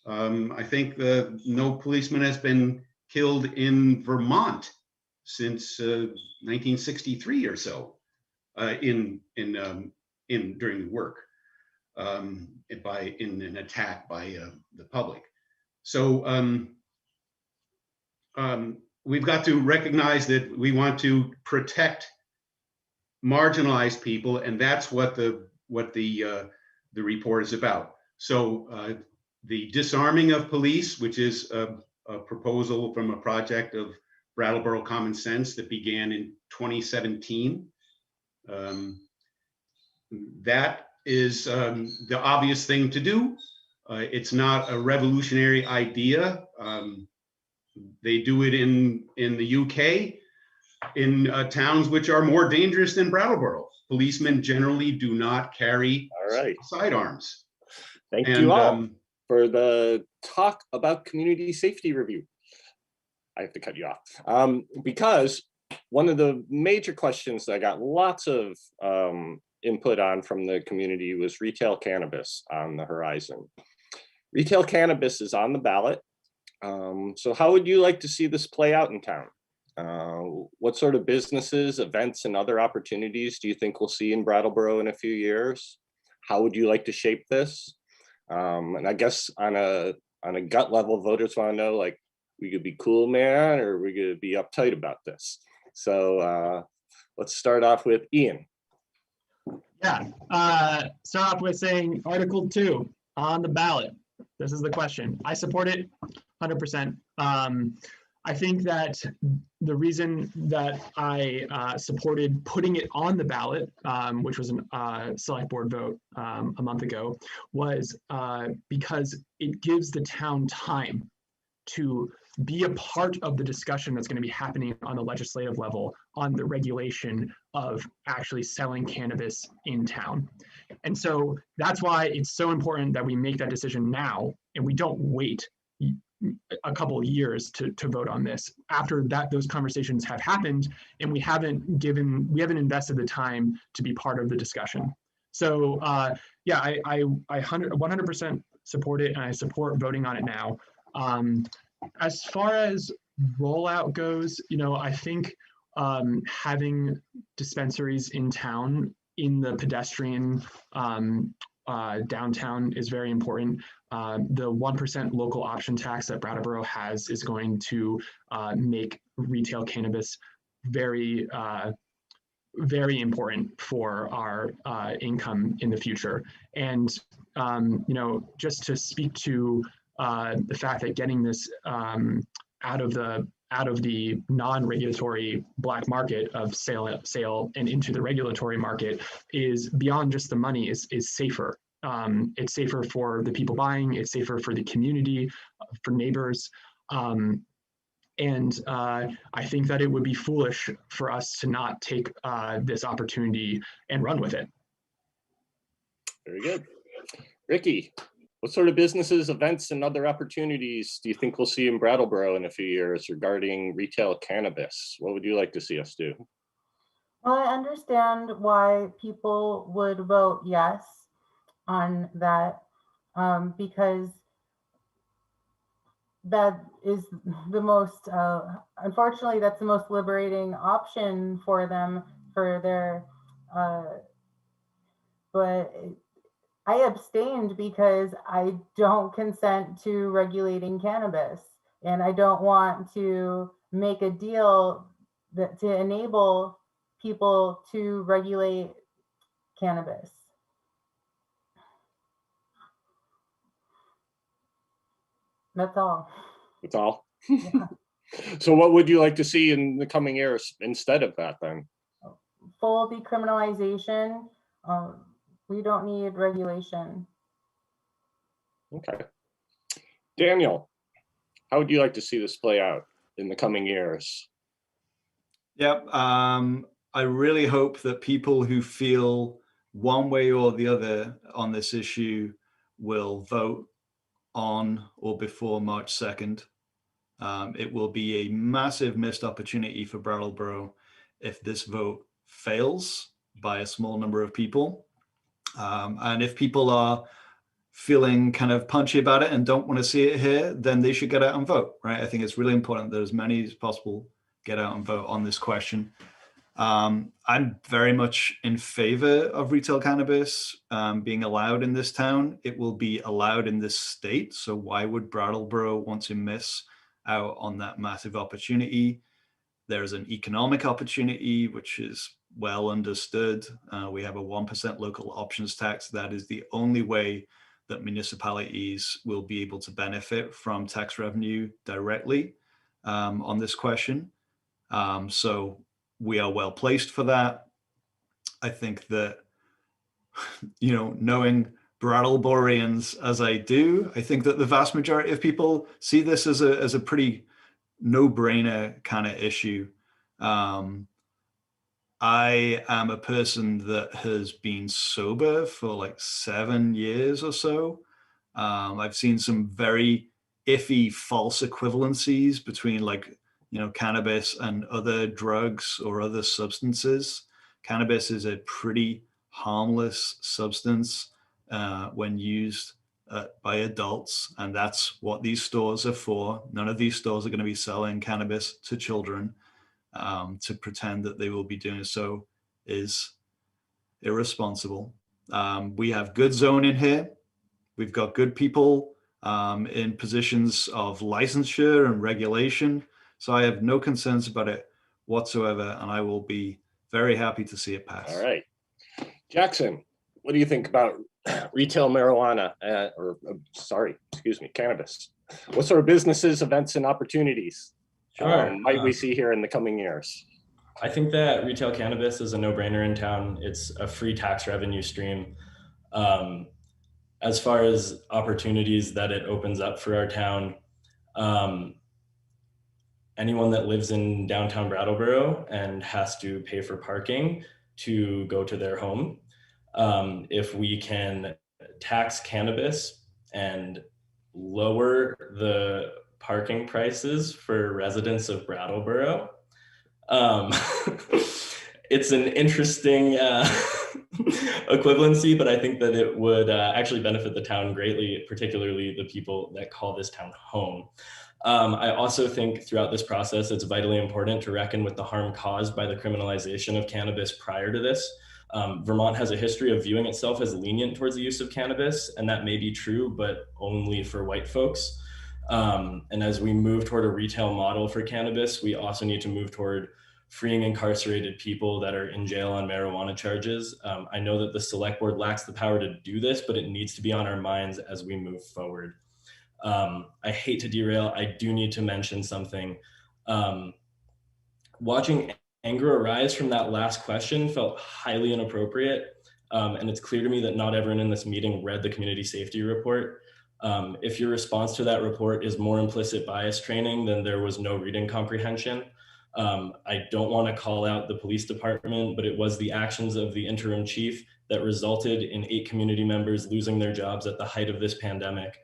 I think no policeman has been killed in Vermont since 1963 or so during the work in an attack by the public. So we've got to recognize that we want to protect marginalized people, and that's what the report is about. So the Disarming of Police, which is a proposal from a project of Brattleboro Common Sense that began in 2017. That is the obvious thing to do. It's not a revolutionary idea. They do it in the UK, in towns which are more dangerous than Brattleboro. Policemen generally do not carry All right. sidearms. Thank And you all for the talk about community safety review. I have to cut you off because one of the major questions that I got lots of input on from the community was retail cannabis on the horizon. Retail cannabis is on the ballot. So how would you like to see this play out in town? What sort of businesses, events, and other opportunities do you think we'll see in Brattleboro in a few years? How would you like to shape this? And I guess on a gut level, voters want to know, like, we could be cool, man, or we could be uptight about this. So let's start off with Ian. Yeah, start off with saying Article 2 on the ballot. This is the question. I support it 100%. I think that the reason that I supported putting it on the ballot, which was a select board vote a month ago, was because it gives the town time to be a part of the discussion that's going to be happening on the legislative level on the regulation of actually selling cannabis in town. And so that's why it's so important that we make that decision now and we don't wait a couple of years to vote on this. After that, those conversations have happened and we haven't invested the time to be part of the discussion. So yeah, I 100% support it and I support voting on it now. As far as rollout goes, I think having dispensaries in town in the pedestrian downtown is very important. The 1% local option tax that Brattleboro has is going to make retail cannabis very, very important for our income in the future. And, just to speak to the fact that getting this out of the non-regulatory black market of sale and into the regulatory market is beyond just the money, is safer. It's safer for the people buying, it's safer for the community, for neighbors. And I think that it would be foolish for us to not take this opportunity and run with it. Very good. Ricky, what sort of businesses, events, and other opportunities do you think we'll see in Brattleboro in a few years regarding retail cannabis? What would you like to see us do? Well, I understand why people would vote yes on that because that is the most, unfortunately, that's the most liberating option for them for their, but I abstained because I don't consent to regulating cannabis, and I don't want to make a deal that to enable people to regulate cannabis. That's all. That's all? Yeah. So what would you like to see in the coming years instead of that then? Full decriminalization. We don't need regulation. Okay. Daniel, how would you like to see this play out in the coming years? Yep. I really hope that people who feel one way or the other on this issue will vote on or before March 2nd. It will be a massive missed opportunity for Brattleboro if this vote fails by a small number of people. And if people are feeling kind of punchy about it and don't want to see it here, then they should get out and vote, right? I think it's really important that as many as possible get out and vote on this question. I'm very much in favor of retail cannabis being allowed in this town. It will be allowed in this state. So why would Brattleboro want to miss out on that massive opportunity? There's an economic opportunity, which is well understood. We have a 1% local options tax. That is the only way that municipalities will be able to benefit from tax revenue directly on this question. So we are well placed for that. I think that, knowing Brattleborians as I do, I think that the vast majority of people see this as a pretty no-brainer kind of issue. I am a person that has been sober for like 7 years or so. I've seen some very iffy false equivalencies between like, cannabis and other drugs or other substances. Cannabis is a pretty harmless substance when used by adults, and that's what these stores are for. None of these stores are going to be selling cannabis to children. To pretend that they will be doing so is irresponsible. We have good zoning here. We've got good people in positions of licensure and regulation. So I have no concerns about it whatsoever, and I will be very happy to see it pass. All right. Jackson, what do you think about retail marijuana, cannabis? What sort of businesses, events, and opportunities might we see here in the coming years? I think that retail cannabis is a no-brainer in town. It's a free tax revenue stream. As far as opportunities that it opens up for our town, anyone that lives in downtown Brattleboro and has to pay for parking to go to their home, if we can tax cannabis and lower the parking prices for residents of Brattleboro, it's an interesting equivalency, but I think that it would actually benefit the town greatly, particularly the people that call this town home. I also think throughout this process, it's vitally important to reckon with the harm caused by the criminalization of cannabis prior to this. Vermont has a history of viewing itself as lenient towards the use of cannabis, and that may be true, but only for white folks. And as we move toward a retail model for cannabis, we also need to move toward freeing incarcerated people that are in jail on marijuana charges. I know that the select board lacks the power to do this, but it needs to be on our minds as we move forward. I hate to derail, I do need to mention something. Watching anger arise from that last question felt highly inappropriate. And it's clear to me that not everyone in this meeting read the community safety report. If your response to that report is more implicit bias training, then there was no reading comprehension. I don't want to call out the police department, but it was the actions of the interim chief that resulted in 8 community members losing their jobs at the height of this pandemic.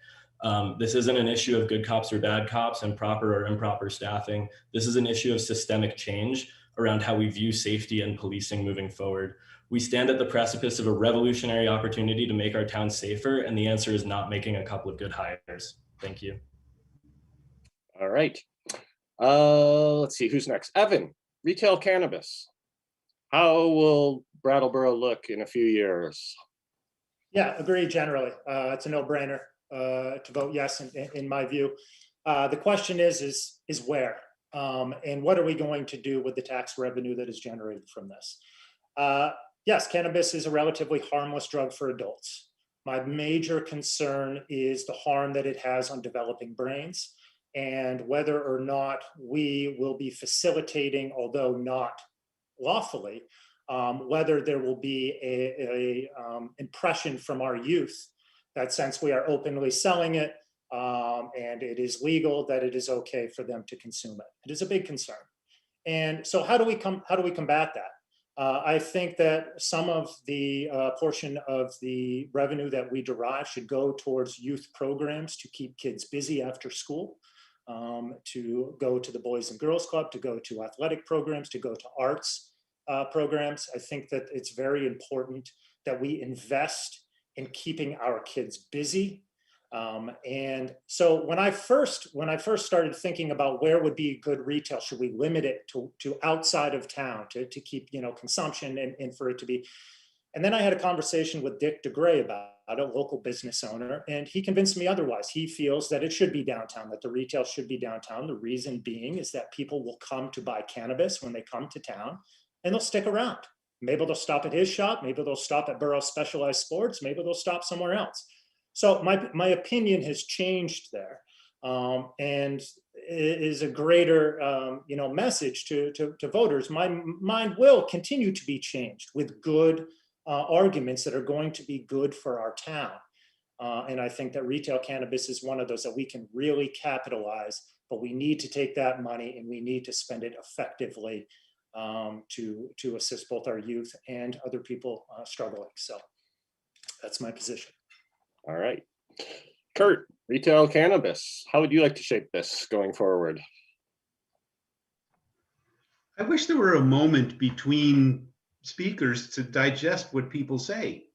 This isn't an issue of good cops or bad cops and proper or improper staffing. This is an issue of systemic change around how we view safety and policing moving forward. We stand at the precipice of a revolutionary opportunity to make our town safer, and the answer is not making a couple of good hires. Thank you. All right. Let's see, who's next? Evan, retail cannabis. How will Brattleboro look in a few years? Yeah, agree generally. It's a no-brainer to vote yes in my view. The question is where? And what are we going to do with the tax revenue that is generated from this? Yes, cannabis is a relatively harmless drug for adults. My major concern is the harm that it has on developing brains, and whether or not we will be facilitating, although not lawfully, whether there will be a impression from our youth that since we are openly selling it and it is legal, that it is okay for them to consume it. It is a big concern. And so how do we combat that? I think that some of the portion of the revenue that we derive should go towards youth programs to keep kids busy after school, to go to the Boys and Girls Club, to go to athletic programs, to go to arts programs. I think that it's very important that we invest in keeping our kids busy. And so when I first started thinking about where would be good retail, should we limit it to outside of town to keep, consumption and for it to be, and then I had a conversation with Dick DeGray about a local business owner, and he convinced me otherwise. He feels that it should be downtown, that the retail should be downtown. The reason being is that people will come to buy cannabis when they come to town, and they'll stick around. Maybe they'll stop at his shop, maybe they'll stop at Burroughs Specialized Sports, maybe they'll stop somewhere else. So my opinion has changed there, and it is a greater message to voters. My mind will continue to be changed with good arguments that are going to be good for our town. And I think that retail cannabis is one of those that we can really capitalize, but we need to take that money and we need to spend it effectively to assist both our youth and other people struggling. So that's my position. All right. Kurt, retail cannabis, how would you like to shape this going forward? I wish there were a moment between speakers to digest what people say.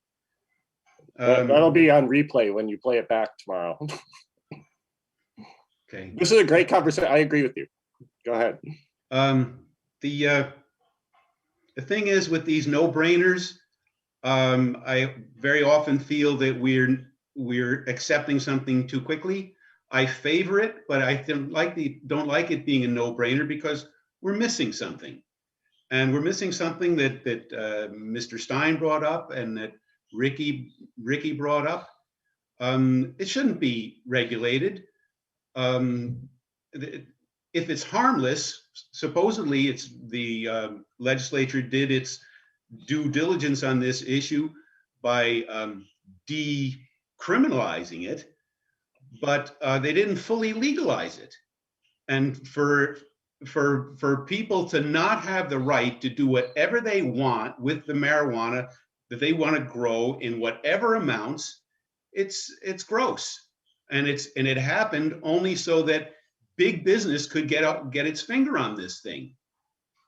That'll be on replay when you play it back tomorrow. Okay. This is a great conversation. I agree with you. Go ahead. The thing is with these no-brainers, I very often feel that we're accepting something too quickly. I favor it, but I don't like it being a no-brainer because we're missing something, and we're missing something that Mr. Stein brought up and that Ricky brought up. It shouldn't be regulated. If it's harmless, supposedly it's the legislature did its due diligence on this issue by decriminalizing it, but they didn't fully legalize it. And for people to not have the right to do whatever they want with the marijuana that they want to grow in whatever amounts, it's gross. And it happened only so that big business could get its finger on this thing.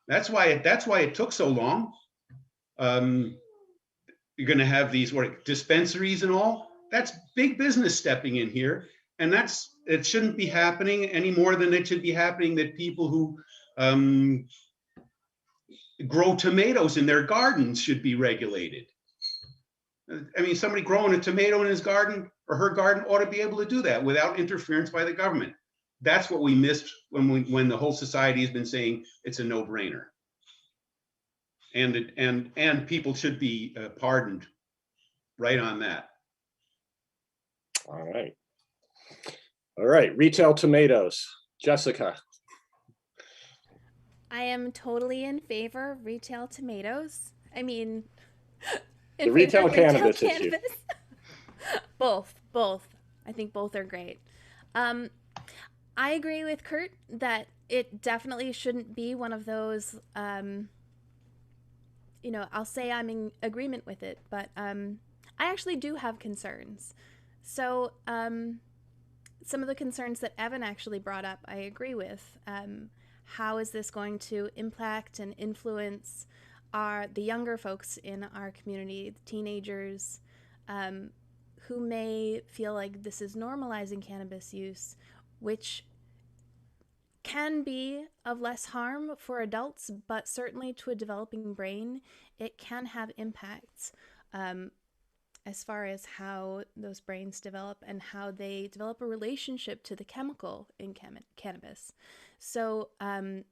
That's why it took so long. You're going to have these dispensaries and all. That's big business stepping in here, and it shouldn't be happening any more than it should be happening that people who grow tomatoes in their gardens should be regulated. I mean, somebody growing a tomato in his garden or her garden ought to be able to do that without interference by the government. That's what we missed when the whole society has been saying it's a no-brainer. And people should be pardoned right on that. All right. All right, retail tomatoes. Jessica. I am totally in favor of retail tomatoes. I mean, The retail cannabis issue. Both. I think both are great. I agree with Kurt that it definitely shouldn't be one of those, I'll say I'm in agreement with it, but I actually do have concerns. So some of the concerns that Evan actually brought up, I agree with. How is this going to impact and influence the younger folks in our community, the teenagers, who may feel like this is normalizing cannabis use, which can be of less harm for adults, but certainly to a developing brain, it can have impacts as far as how those brains develop and how they develop a relationship to the chemical in cannabis. So I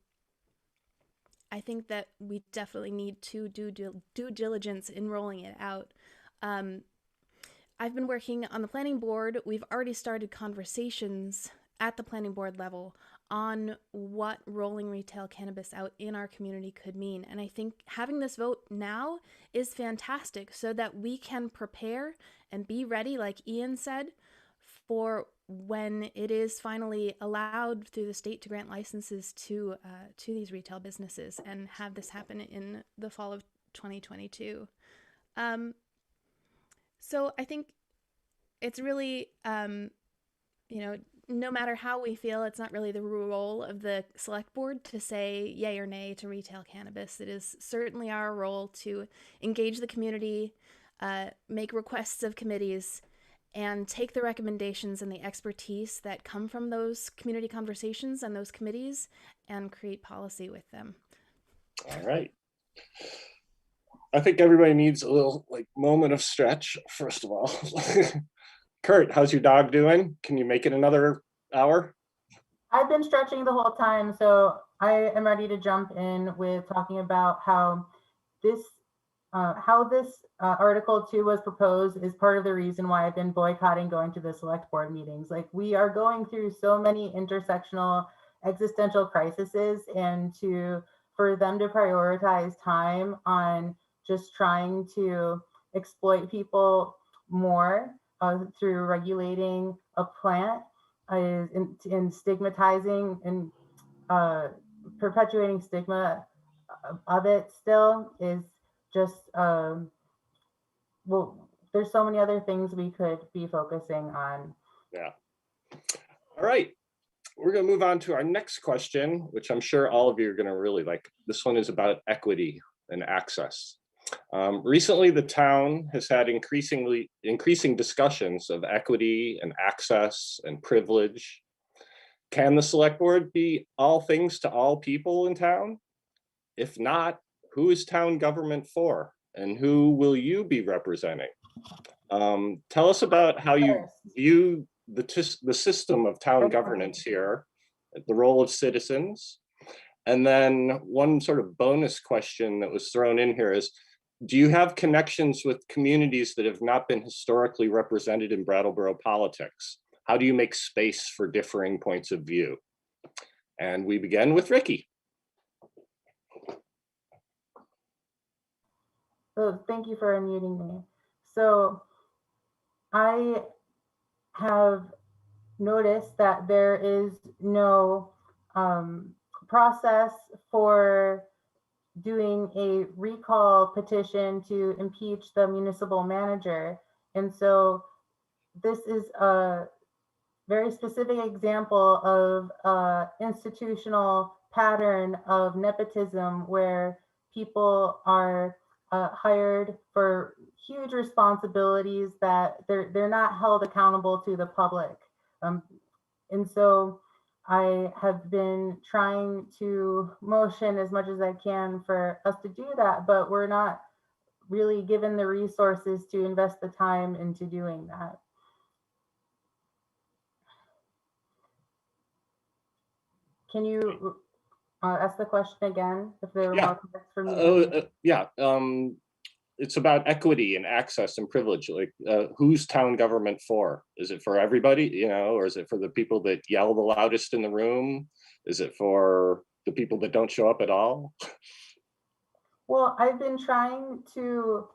think that we definitely need to do due diligence in rolling it out. I've been working on the planning board. We've already started conversations at the planning board level on what rolling retail cannabis out in our community could mean. And I think having this vote now is fantastic so that we can prepare and be ready, like Ian said, for when it is finally allowed through the state to grant licenses to these retail businesses and have this happen in the fall of 2022. So I think it's really, no matter how we feel, it's not really the role of the select board to say yay or nay to retail cannabis. It is certainly our role to engage the community, make requests of committees, and take the recommendations and the expertise that come from those community conversations and those committees and create policy with them. All right. I think everybody needs a little moment of stretch, first of all. Kurt, how's your dog doing? Can you make it another hour? I've been stretching the whole time, so I am ready to jump in with talking about how this Article 2 was proposed is part of the reason why I've been boycotting going to the select board meetings. Like, we are going through so many intersectional existential crises, and for them to prioritize time on just trying to exploit people more through regulating a plant is in stigmatizing and perpetuating stigma of it still is just, well, there's so many other things we could be focusing on. Yeah. All right. We're going to move on to our next question, which I'm sure all of you are going to really like. This one is about equity and access. Recently, the town has had increasing discussions of equity and access and privilege. Can the select board be all things to all people in town? If not, who is town government for? And who will you be representing? Tell us about how you view the system of town governance here, the role of citizens. And then one sort of bonus question that was thrown in here is, do you have connections with communities that have not been historically represented in Brattleboro politics? How do you make space for differing points of view? And we begin with Ricky. So thank you for unmuting me. So I have noticed that there is no process for doing a recall petition to impeach the municipal manager. And so this is a very specific example of institutional pattern of nepotism where people are hired for huge responsibilities that they're not held accountable to the public. And so I have been trying to motion as much as I can for us to do that, but we're not really given the resources to invest the time into doing that. Can you ask the question again if there were more parts for me? Yeah, it's about equity and access and privilege. Like, who's town government for? Is it for everybody, you know, or is it for the people that yell the loudest in the room? Is it for the people that don't show up at all? Well, I've been trying to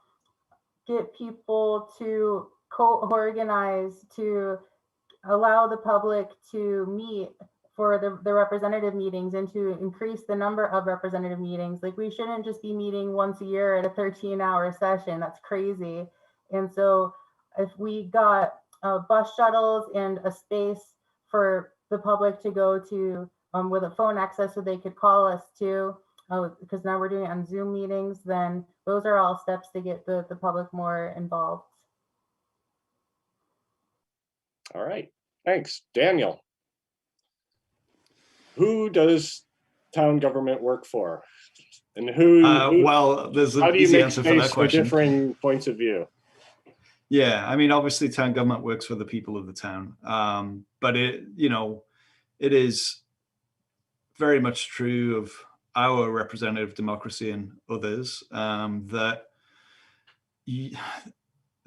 get people to co-organize to allow the public to meet for the representative meetings and to increase the number of representative meetings. Like, we shouldn't just be meeting once a year at a 13-hour session. That's crazy. And so if we got bus shuttles and a space for the public to go to with a phone access so they could call us too, because now we're doing it on Zoom meetings, then those are all steps to get the public more involved. All right, thanks. Daniel. Who does town government work for? And well, there's an how do you easy make answer for that space for question. differing points of view? Yeah, I mean, obviously town government works for the people of the town. But it, you know, it is very much true of our representative democracy and others, that the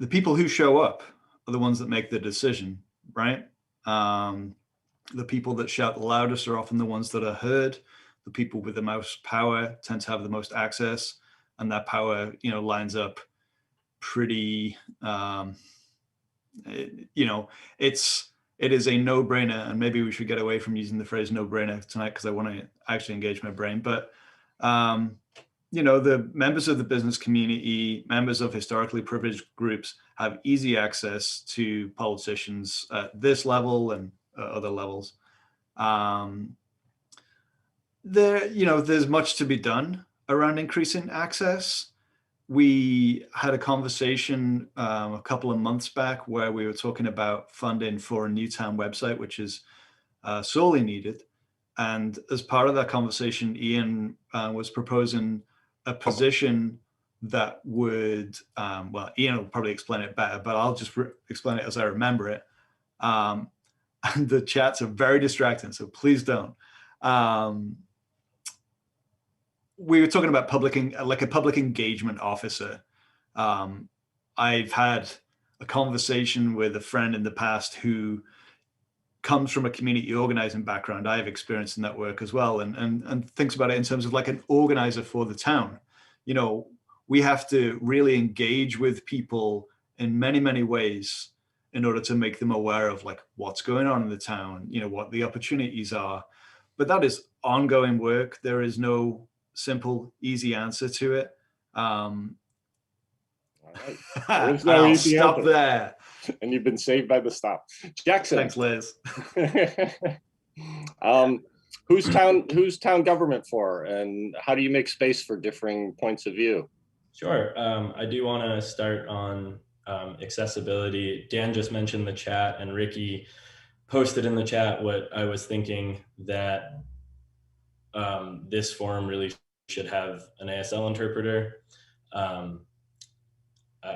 people who show up are the ones that make the decision, right? The people that shout the loudest are often the ones that are heard. The people with the most power tend to have the most access, and that power, you know, lines up pretty, you know, it is a no-brainer, and maybe we should get away from using the phrase no-brainer tonight because I want to actually engage my brain. But, you know, the members of the business community, members of historically privileged groups have easy access to politicians at this level and other levels. You know, there's much to be done around increasing access. We had a conversation a couple of months back where we were talking about funding for a new town website, which is sorely needed. And as part of that conversation, Ian was proposing a position that would, well, Ian will probably explain it better, but I'll just explain it as I remember it. And the chats are very distracting, so please don't. We were talking about like a public engagement officer. I've had a conversation with a friend in the past who comes from a community organizing background. I have experience in that work as well, and thinks about it in terms of like an organizer for the town. You know, we have to really engage with people in many, many ways in order to make them aware of like what's going on in the town, you know, what the opportunities are. But that is ongoing work. There is no simple, easy answer to it. All right. There is no I'll easy stop answer. there. And you've been saved by the stop. Jackson. Thanks, Liz. Who's town government for, and how do you make space for differing points of view? Sure. I do want to start on accessibility. Dan just mentioned the chat, and Ricky posted in the chat what I was thinking, that this forum really should have an ASL interpreter.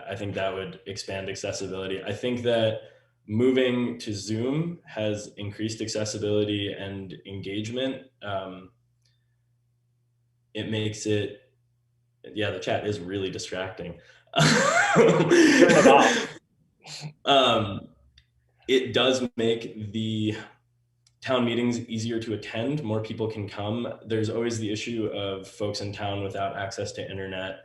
I think that would expand accessibility. I think that moving to Zoom has increased accessibility and engagement. It makes it, yeah, the chat is really distracting. It does make the town meetings easier to attend. More people can come. There's always the issue of folks in town without access to internet.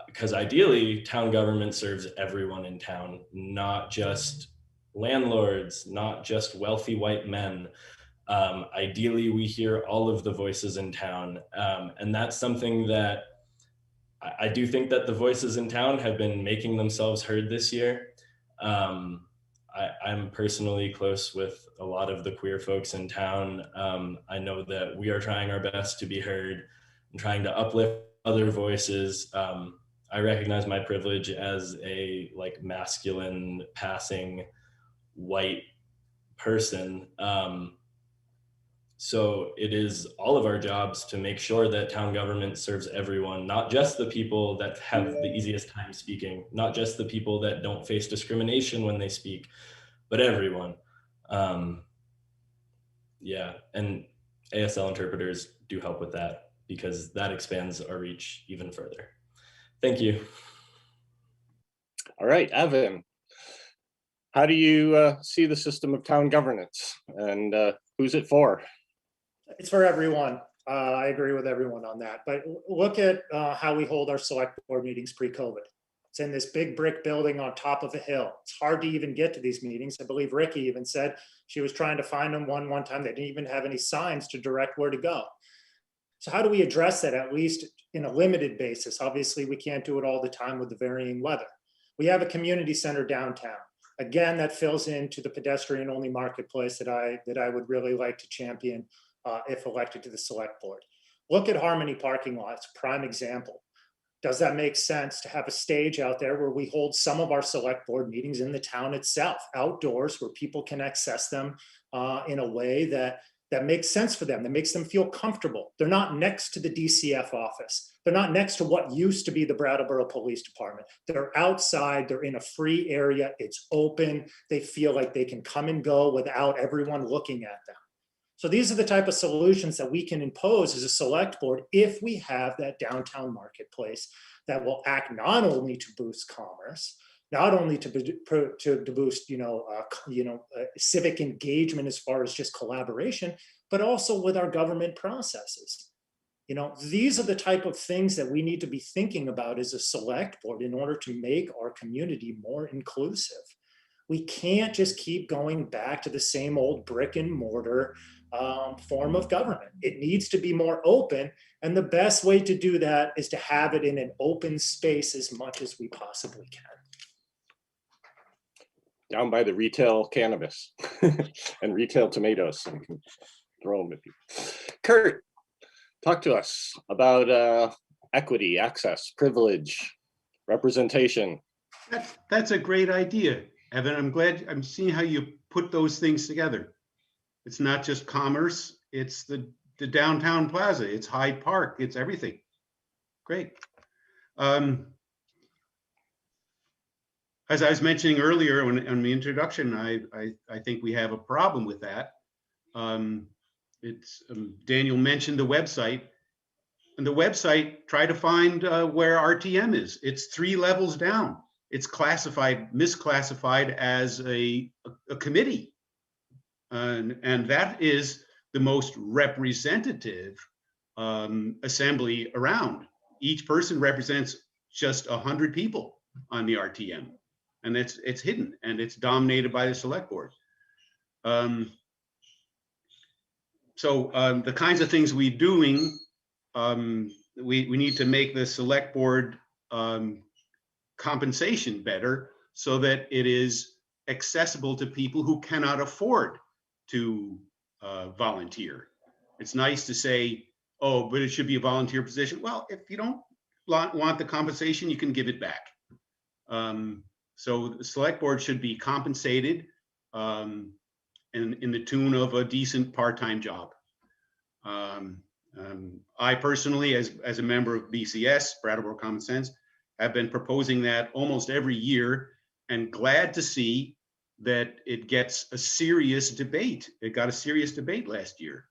Because ideally, town government serves everyone in town, not just landlords, not just wealthy white men. Ideally, we hear all of the voices in town. And that's something that I do think that the voices in town have been making themselves heard this year. I'm personally close with a lot of the queer folks in town. I know that we are trying our best to be heard and trying to uplift other voices. I recognize my privilege as a masculine passing white person. So it is all of our jobs to make sure that town government serves everyone, not just the people that have the easiest time speaking, not just the people that don't face discrimination when they speak, but everyone. Yeah, and ASL interpreters do help with that, because that expands our reach even further. Thank you. All right, Evan, how do you see the system of town governance, and who's it for? It's for everyone. I agree with everyone on that. But look at how we hold our select board meetings pre-COVID. It's in this big brick building on top of a hill. It's hard to even get to these meetings. I believe Ricky even said she was trying to find them one time. They didn't even have any signs to direct where to go. So how do we address that, at least in a limited basis? Obviously, we can't do it all the time with the varying weather. We have a community center downtown. Again, that fills into the pedestrian-only marketplace that I would really like to champion if elected to the select board. Look at Harmony parking lots, prime example. Does that make sense to have a stage out there where we hold some of our select board meetings in the town itself, outdoors, where people can access them in a way that makes sense for them, that makes them feel comfortable? They're not next to the DCF office. They're not next to what used to be the Brattleboro Police Department. They're outside, they're in a free area, it's open, they feel like they can come and go without everyone looking at them. So these are the type of solutions that we can impose as a select board if we have that downtown marketplace that will act not only to boost commerce, not only to boost civic engagement as far as just collaboration, but also with our government processes. These are the type of things that we need to be thinking about as a select board in order to make our community more inclusive. We can't just keep going back to the same old brick and mortar form of government. It needs to be more open, and the best way to do that is to have it in an open space as much as we possibly can. Down by the retail cannabis and retail tomatoes, so we can throw them at people. Kurt, talk to us about equity, access, privilege, representation. That's a great idea, Evan. I'm seeing how you put those things together. It's not just commerce, it's the downtown plaza, it's Hyde Park, it's everything. Great. As I was mentioning earlier on the introduction, I think we have a problem with that. Daniel mentioned the website, and the website, try to find where RTM is. It's 3 levels down. It's misclassified as a committee. And that is the most representative assembly around. Each person represents just 100 people on the RTM, and it's hidden and it's dominated by the select board. the kinds of things we're doing, we need to make the select board compensation better so that it is accessible to people who cannot afford to volunteer. It's nice to say, oh, but it should be a volunteer position. Well, if you don't want the compensation, you can give it back. So the select board should be compensated in the tune of a decent part-time job. I personally, as a member of BCS, Brattleboro Common Sense, have been proposing that almost every year, and glad to see that it gets a serious debate. It got a serious debate last year.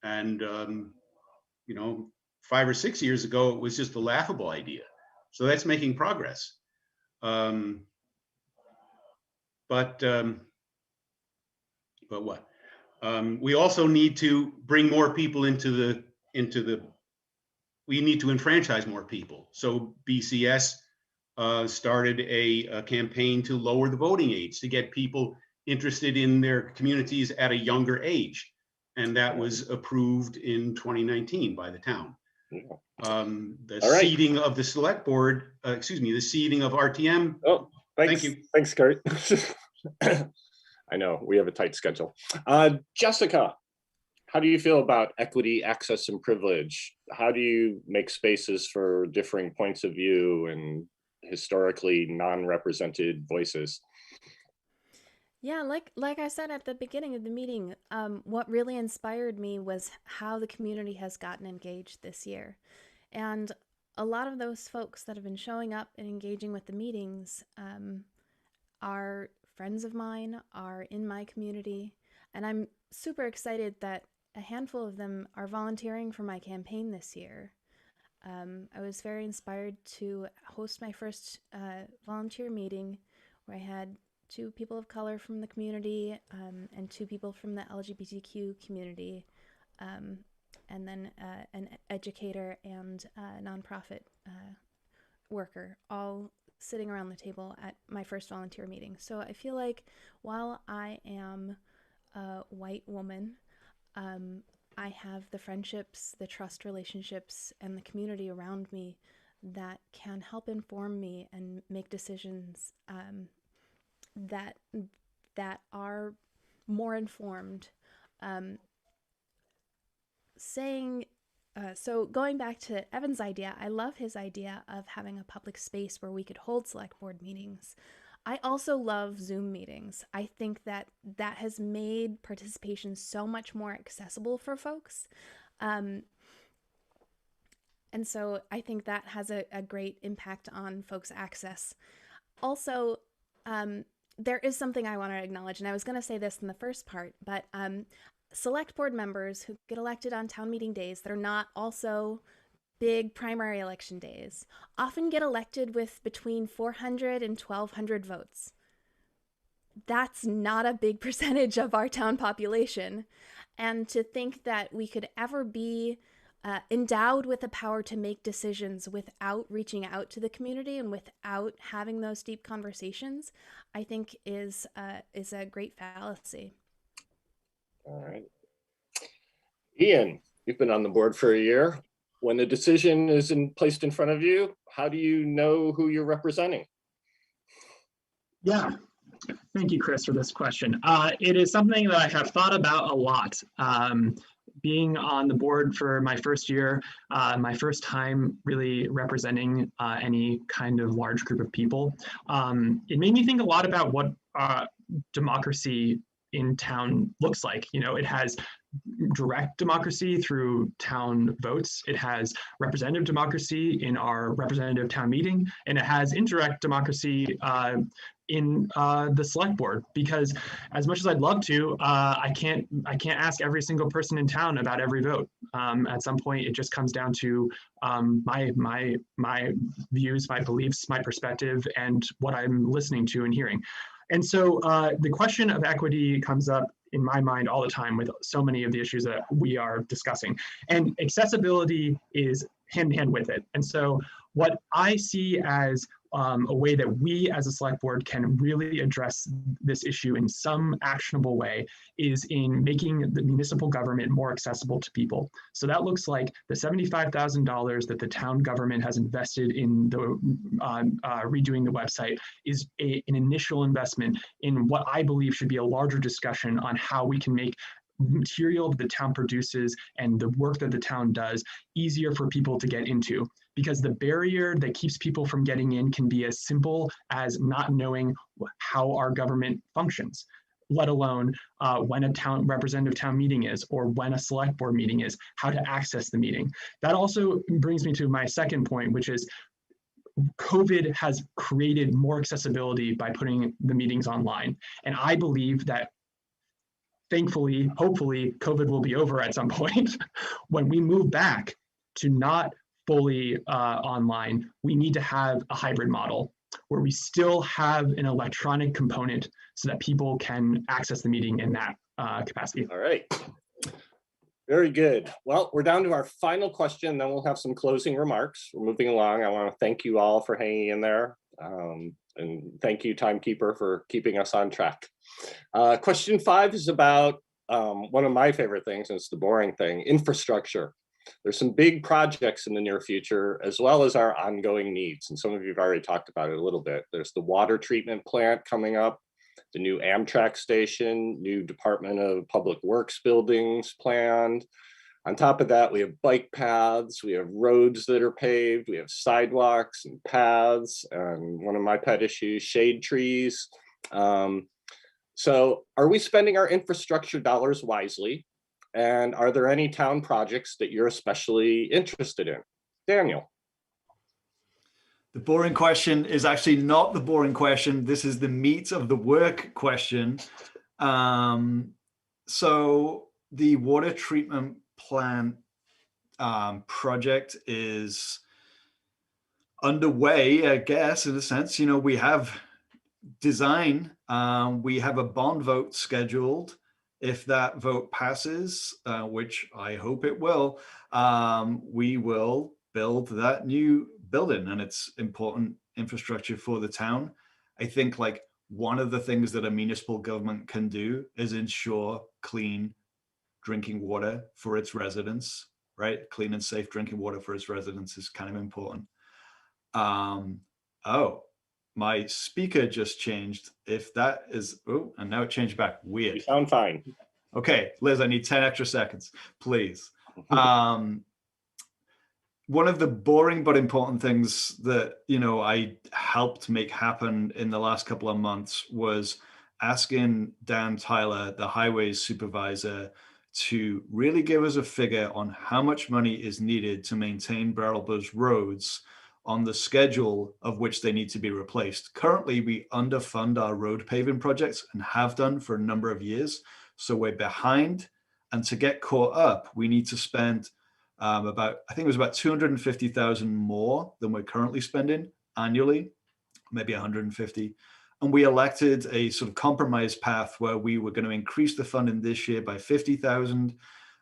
And, you know, 5 or 6 years ago, it was just a laughable idea. So that's making progress. But what? We also need to bring more people we need to enfranchise more people. So BCS started a campaign to lower the voting age, to get people interested in their communities at a younger age. And that was approved in 2019 by the town. The seating of the select board, the seating of RTM. Oh, thanks. Thank you. Thanks, Kurt. I know we have a tight schedule. Jessica, how do you feel about equity, access, and privilege? How do you make spaces for differing points of view and historically non-represented voices? Yeah, like I said at the beginning of the meeting, what really inspired me was how the community has gotten engaged this year. And a lot of those folks that have been showing up and engaging with the meetings are friends of mine, are in my community, and I'm super excited that a handful of them are volunteering for my campaign this year. I was very inspired to host my first volunteer meeting where I had 2 people of color from the community and 2 people from the LGBTQ community, and then an educator and a nonprofit worker, all sitting around the table at my first volunteer meeting. So I feel like while I am a white woman, I have the friendships, the trust relationships, and the community around me that can help inform me and make decisions that are more informed. So going back to Evan's idea, I love his idea of having a public space where we could hold select board meetings. I also love Zoom meetings. I think that has made participation so much more accessible for folks. And so I think that has a great impact on folks' access. Also, there is something I want to acknowledge, and I was going to say this in the first part, but select board members who get elected on town meeting days that are not also big primary election days often get elected with between 400 and 1,200 votes. That's not a big percentage of our town population. And to think that we could ever be endowed with the power to make decisions without reaching out to the community and without having those deep conversations, I think is a great fallacy. All right. Ian, you've been on the board for a year. When the decision is placed in front of you, how do you know who you're representing? Yeah, thank you, Chris, for this question. It is something that I have thought about a lot. Being on the board for my first year, my first time really representing any kind of large group of people, it made me think a lot about what democracy in town looks like. You know, it has direct democracy through town votes. It has representative democracy in our representative town meeting, and it has indirect democracy in the select board. Because as much as I'd love to, I can't ask every single person in town about every vote. At some point, it just comes down to my views, my beliefs, my perspective, and what I'm listening to and hearing. And so the question of equity comes up in my mind all the time with so many of the issues that we are discussing. And accessibility is hand in hand with it. And so what I see as a way that we as a select board can really address this issue in some actionable way is in making the municipal government more accessible to people. So that looks like the $75,000 that the town government has invested in the redoing the website is an initial investment in what I believe should be a larger discussion on how we can make material that the town produces and the work that the town does easier for people to get into. Because the barrier that keeps people from getting in can be as simple as not knowing how our government functions, let alone when a town representative town meeting is, or when a select board meeting is, how to access the meeting. That also brings me to my second point, which is COVID has created more accessibility by putting the meetings online. And I believe that thankfully, hopefully, COVID will be over at some point. When we move back to not fully online, we need to have a hybrid model where we still have an electronic component so that people can access the meeting in that capacity. All right. Very good. Well, we're down to our final question, then we'll have some closing remarks. We're moving along. I want to thank you all for hanging in there. And thank you, timekeeper, for keeping us on track. Question 5 is about one of my favorite things, and it's the boring thing, infrastructure. There's some big projects in the near future, as well as our ongoing needs. And some of you have already talked about it a little bit. There's the water treatment plant coming up, the new Amtrak station, new Department of Public Works buildings planned. On top of that, we have bike paths, we have roads that are paved, we have sidewalks and paths, and one of my pet issues, shade trees. So are we spending our infrastructure dollars wisely? And are there any town projects that you're especially interested in? Daniel. The boring question is actually not the boring question. This is the meat of the work question. So the water treatment plant project is underway, I guess, in a sense. You know, we have design, we have a bond vote scheduled. If that vote passes, which I hope it will, we will build that new building, and it's important infrastructure for the town. I think like one of the things that a municipal government can do is ensure clean drinking water for its residents, right? Clean and safe drinking water for its residents is kind of important. Oh, my speaker just changed. If that is, oh, and now it changed back. Weird. You sound fine. Okay, Liz, I need 10 extra seconds, please. One of the boring but important things that, you know, I helped make happen in the last couple of months was asking Dan Tyler, the highways supervisor, to really give us a figure on how much money is needed to maintain Brattleboro's roads on the schedule of which they need to be replaced. Currently, we underfund our road paving projects and have done for a number of years. So we're behind. And to get caught up, we need to spend I think it was about 250,000 more than we're currently spending annually, maybe 150. And we elected a sort of compromise path where we were going to increase the funding this year by 50,000.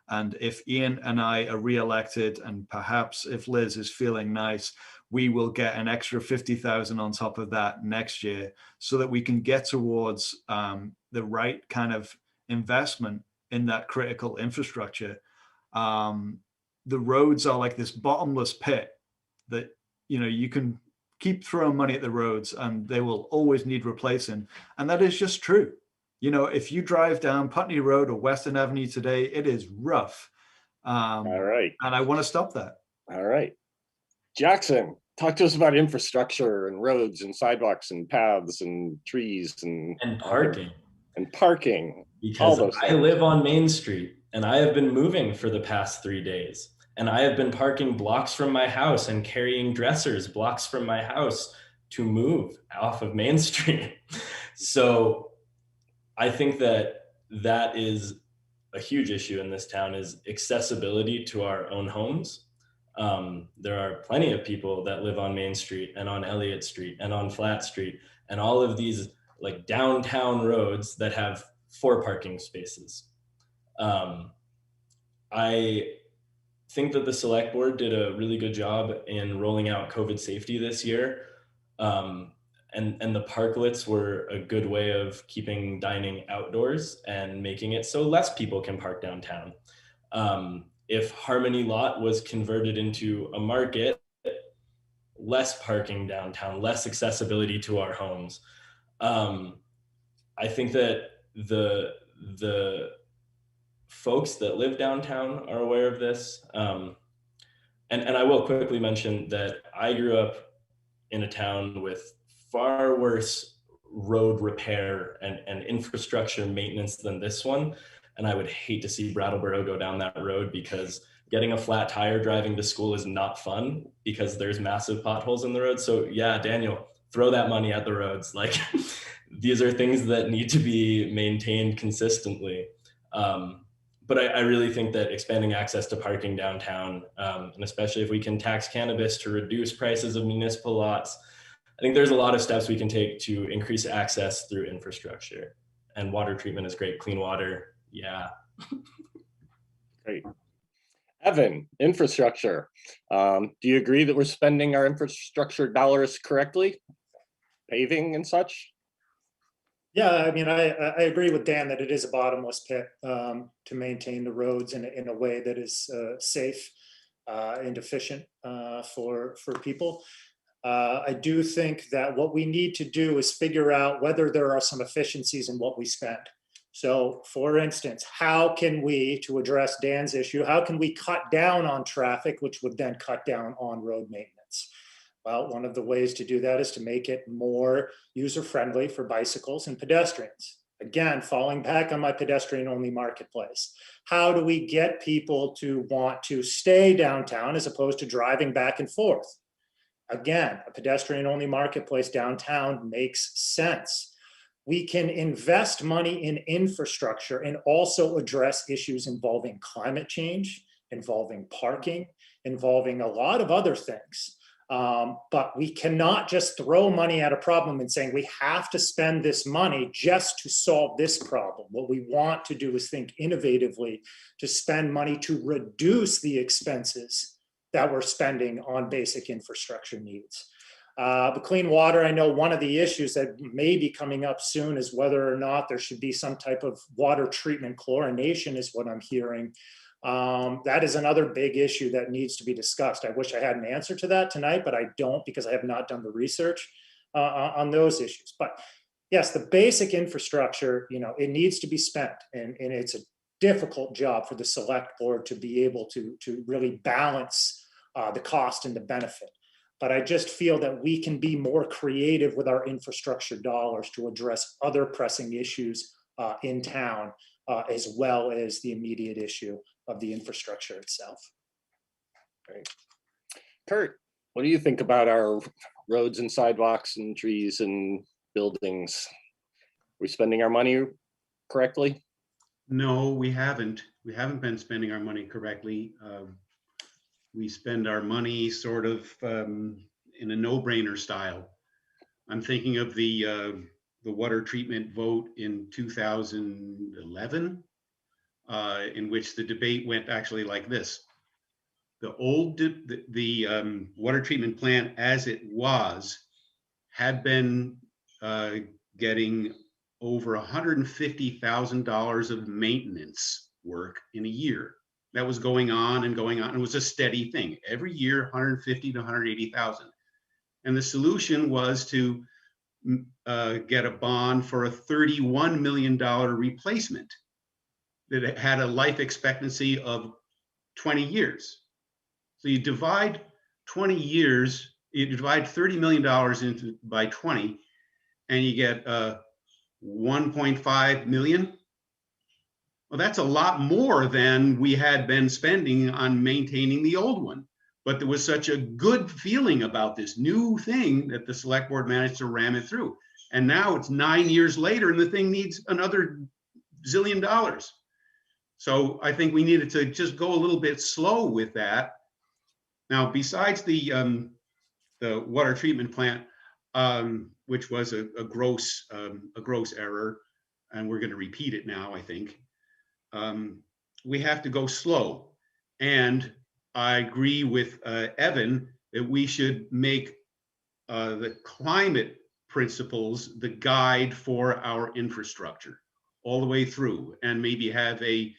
And if Ian and I are re-elected, and perhaps if Liz is feeling nice, we will get an extra 50,000 on top of that next year so that we can get towards the right kind of investment in that critical infrastructure. The roads are like this bottomless pit that, you know, you can keep throwing money at the roads and they will always need replacing. And that is just true. You know, if you drive down Putney Road or Western Avenue today, it is rough. All right. And I want to stop that. All right. Jackson, talk to us about infrastructure and roads and sidewalks and paths and trees and parking. And parking. Because I live on Main Street and I have been moving for the past 3 days. And I have been parking blocks from my house and carrying dressers blocks from my house to move off of Main Street. So I think that is a huge issue in this town, is accessibility to our own homes. There are plenty of people that live on Main Street and on Elliott Street and on Flat Street and all of these like downtown roads that have 4 parking spaces. I think that the select board did a really good job in rolling out COVID safety this year. And the parklets were a good way of keeping dining outdoors and making it so less people can park downtown. If Harmony Lot was converted into a market, less parking downtown, less accessibility to our homes. I think that the folks that live downtown are aware of this. And I will quickly mention that I grew up in a town with far worse road repair and infrastructure maintenance than this one. And I would hate to see Brattleboro go down that road, because getting a flat tire driving to school is not fun because there's massive potholes in the road. So yeah, Daniel, throw that money at the roads. Like these are things that need to be maintained consistently. But I really think that expanding access to parking downtown, and especially if we can tax cannabis to reduce prices of municipal lots, I think there's a lot of steps we can take to increase access through infrastructure. And water treatment is great. Clean water, yeah. Great. Evan, infrastructure. Do you agree that we're spending our infrastructure dollars correctly? Paving and such? Yeah, I mean, I agree with Dan that it is a bottomless pit to maintain the roads in a way that is safe and efficient for people. I do think that what we need to do is figure out whether there are some efficiencies in what we spend. So for instance, how can we, to address Dan's issue, how can we cut down on traffic, which would then cut down on road maintenance? Well, one of the ways to do that is to make it more user-friendly for bicycles and pedestrians. Again, falling back on my pedestrian-only marketplace. How do we get people to want to stay downtown as opposed to driving back and forth? Again, a pedestrian-only marketplace downtown makes sense. We can invest money in infrastructure and also address issues involving climate change, involving parking, involving a lot of other things. But we cannot just throw money at a problem and saying we have to spend this money just to solve this problem. What we want to do is think innovatively to spend money to reduce the expenses that we're spending on basic infrastructure needs. The clean water, I know one of the issues that may be coming up soon is whether or not there should be some type of water treatment. Chlorination is what I'm hearing. That is another big issue that needs to be discussed. I wish I had an answer to that tonight, but I don't, because I have not done the research on those issues. But yes, the basic infrastructure, it needs to be spent, and it's a difficult job for the select board to be able to really balance the cost and the benefit. But I just feel that we can be more creative with our infrastructure dollars to address other pressing issues in town, as well as the immediate issue of the infrastructure itself. Great. Kurt, what do you think about our roads and sidewalks and trees and buildings? Are we spending our money correctly? No, we haven't. We haven't been spending our money correctly. We spend our money sort of in a no-brainer style. I'm thinking of the water treatment vote in 2011, in which the debate went actually like this. The water treatment plant as it was had been getting over $150,000 of maintenance work in a year. That was going on and going on. It was a steady thing. Every year, 150 to 180,000. And the solution was to get a bond for a $31 million replacement that had a life expectancy of 20 years. So you divide 20 years, you divide $30 million by 20, and you get 1.5 million. Well, that's a lot more than we had been spending on maintaining the old one. But there was such a good feeling about this new thing that the select board managed to ram it through. And now it's 9 years later and the thing needs another zillion dollars. So I think we needed to just go a little bit slow with that. Now, besides the water treatment plant, which was a gross error, and we're going to repeat it now, I think. We have to go slow. And I agree with Evan that we should make the climate principles, the guide for our infrastructure all the way through, and maybe have a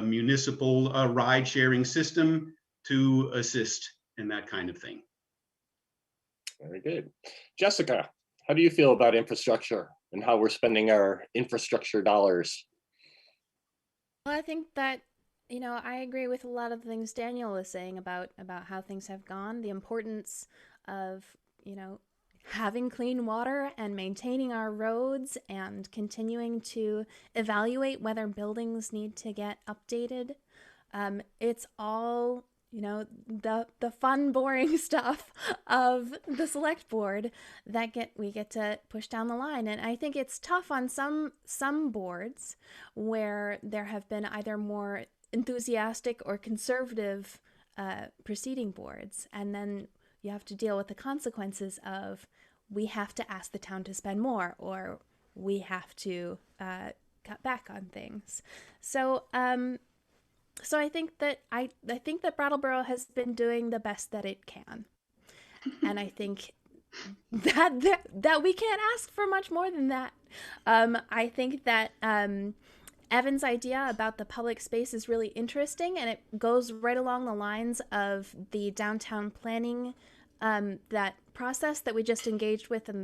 municipal ride sharing system to assist in that kind of thing. Very good. Jessica, how do you feel about infrastructure and how we're spending our infrastructure dollars? Well, I think that, you know, I agree with a lot of the things Daniel was saying about how things have gone, the importance of, you know, having clean water and maintaining our roads and continuing to evaluate whether buildings need to get updated. It's all, you know, the fun, boring stuff of the select board that we get to push down the line. And I think it's tough on some boards where there have been either more enthusiastic or conservative preceding boards, and then you have to deal with the consequences of we have to ask the town to spend more, or we have to cut back on things. So so I think that Brattleboro has been doing the best that it can, and I think that we can't ask for much more than that. I think that Evan's idea about the public space is really interesting, and it goes right along the lines of the downtown planning that process that we just engaged with in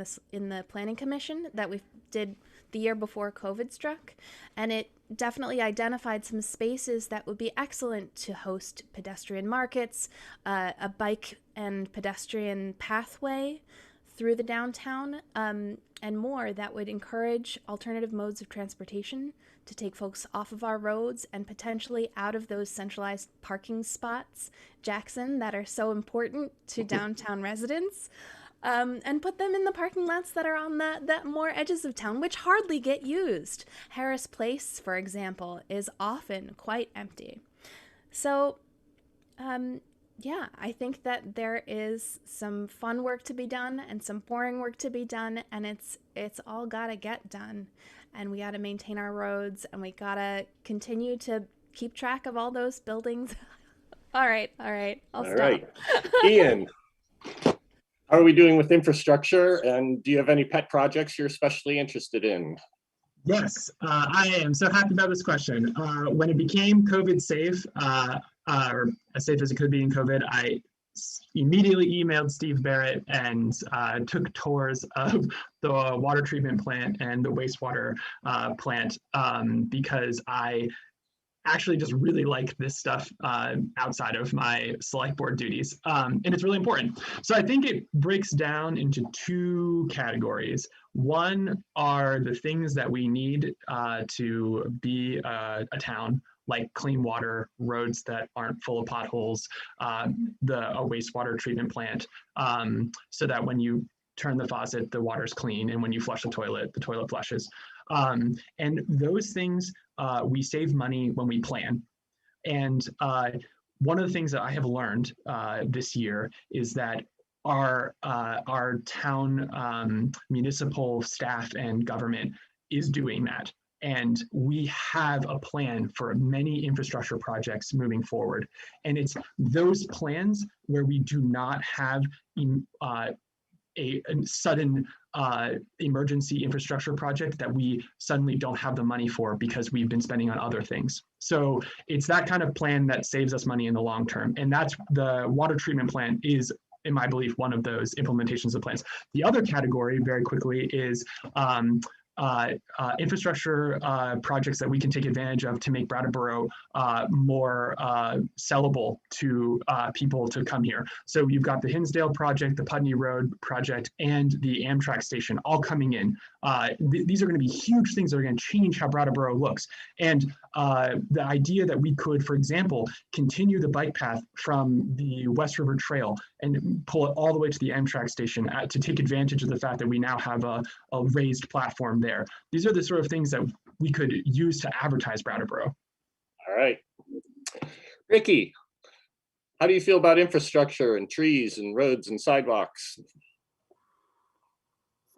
the planning commission that we did the year before COVID struck, and it definitely identified some spaces that would be excellent to host pedestrian markets, a bike and pedestrian pathway through the downtown, and more that would encourage alternative modes of transportation to take folks off of our roads and potentially out of those centralized parking spots, Jackson, that are so important to downtown residents, and put them in the parking lots that are on the more edges of town, which hardly get used. Harris Place, for example, is often quite empty. So, yeah, I think that there is some fun work to be done and some boring work to be done, and it's all gotta get done. And we gotta maintain our roads, and we gotta continue to keep track of all those buildings. All right, I'll stop. Right. Ian, how are we doing with infrastructure, and do you have any pet projects you're especially interested in? Yes, I am so happy about this question. When it became COVID safe, or as safe as it could be in COVID, I immediately emailed Steve Barrett and took tours of the water treatment plant and the wastewater plant because I actually just really like this stuff outside of my select board duties. And it's really important. So I think it breaks down into two categories. One are the things that we need to be a town, like clean water, roads that aren't full of potholes, a wastewater treatment plant, so that when you turn the faucet, the water's clean, and when you flush the toilet flushes. And those things, we save money when we plan. And one of the things that I have learned this year is that our town municipal staff and government is doing that. And we have a plan for many infrastructure projects moving forward. And it's those plans where we do not have a sudden emergency infrastructure project that we suddenly don't have the money for because we've been spending on other things. So it's that kind of plan that saves us money in the long term. And that's the water treatment plant is, in my belief, one of those implementations of plans. The other category, very quickly, is infrastructure projects that we can take advantage of to make Brattleboro more sellable to people to come here. So you've got the Hinsdale project, the Putney Road project, and the Amtrak station all coming in. These are going to be huge things that are going to change how Brattleboro looks. And the idea that we could, for example, continue the bike path from the West River Trail and pull it all the way to the Amtrak station to take advantage of the fact that we now have a raised platform there. These are the sort of things that we could use to advertise Brattleboro. All right. Ricky, how do you feel about infrastructure and trees and roads and sidewalks?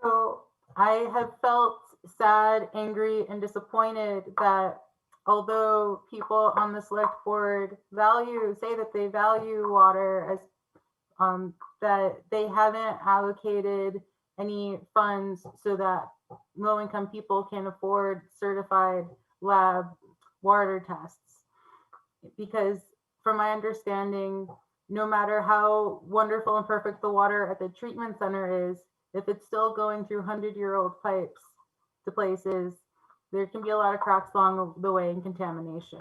So I have felt sad, angry, and disappointed that although people on the select board say that they value water as that they haven't allocated any funds so that low-income people can afford certified lab water tests. Because from my understanding, no matter how wonderful and perfect the water at the treatment center is, if it's still going through 100-year-old pipes to places, there can be a lot of cracks along the way and contamination.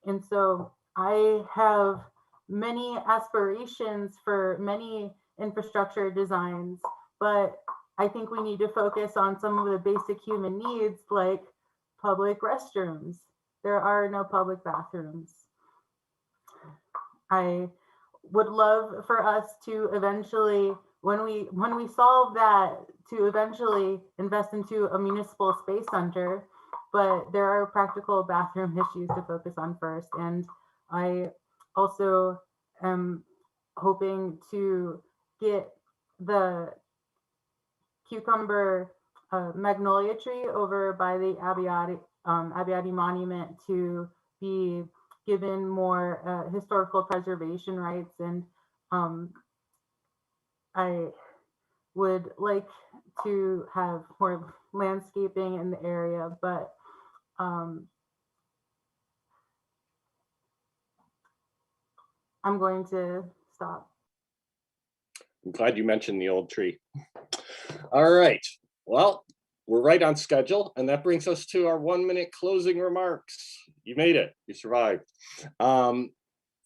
And so I have many aspirations for many infrastructure designs, but I think we need to focus on some of the basic human needs like public restrooms. There are no public bathrooms. I would love for us to eventually, when we solve that, to eventually invest into a municipal space center, but there are practical bathroom issues to focus on first. And I also am hoping to get the cucumber magnolia tree over by the Abbiati Monument to be given more historical preservation rights. And I would like to have more landscaping in the area, but I'm going to stop. I'm glad you mentioned the old tree. All right, well, we're right on schedule, and that brings us to our 1-minute closing remarks. You made it, you survived.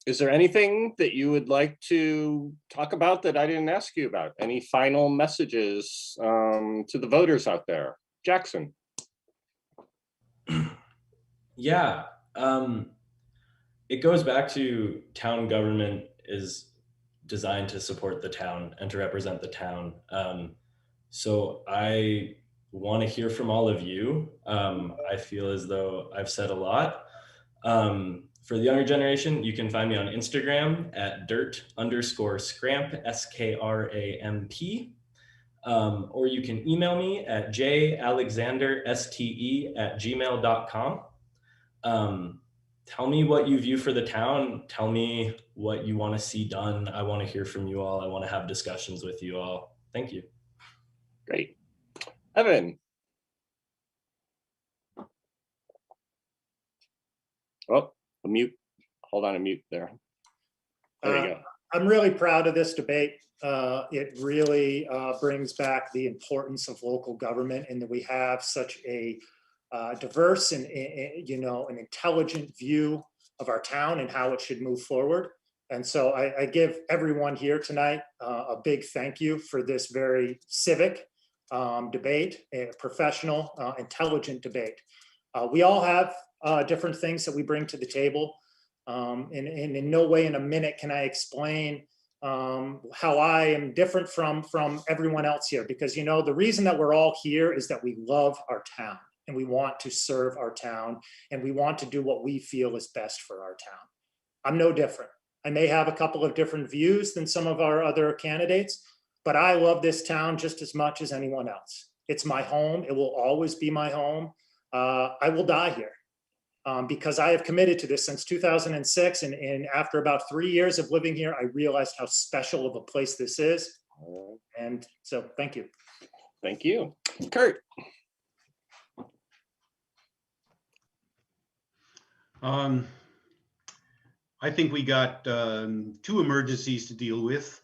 Is there anything that you would like to talk about that I didn't ask you about? Any final messages to the voters out there? Jackson. Yeah, it goes back to town government is designed to support the town and to represent the town. So I want to hear from all of you. I feel as though I've said a lot. For the younger generation, you can find me on Instagram at dirt_scramp, SKRAMP. Or you can email me at jalexanderste@gmail.com. Tell me what you view for the town. Tell me what you want to see done. I want to hear from you all. I want to have discussions with you all. Thank you. Great. Evan. Oh, a mute. Hold on, a mute there. There you go. I'm really proud of this debate. It really brings back the importance of local government, and that we have such a diverse and an intelligent view of our town and how it should move forward. And so I give everyone here tonight a big thank you for this very civic debate, a professional, intelligent debate. We all have different things that we bring to the table. And in no way in a minute can I explain how I am different from everyone else here, because the reason that we're all here is that we love our town and we want to serve our town and we want to do what we feel is best for our town. I'm no different. I may have a couple of different views than some of our other candidates, but I love this town just as much as anyone else. It's my home. It will always be my home. I will die here. Because I have committed to this since 2006. And after about 3 years of living here, I realized how special of a place this is. And so thank you. Thank you. Kurt. I think we got 2 emergencies to deal with,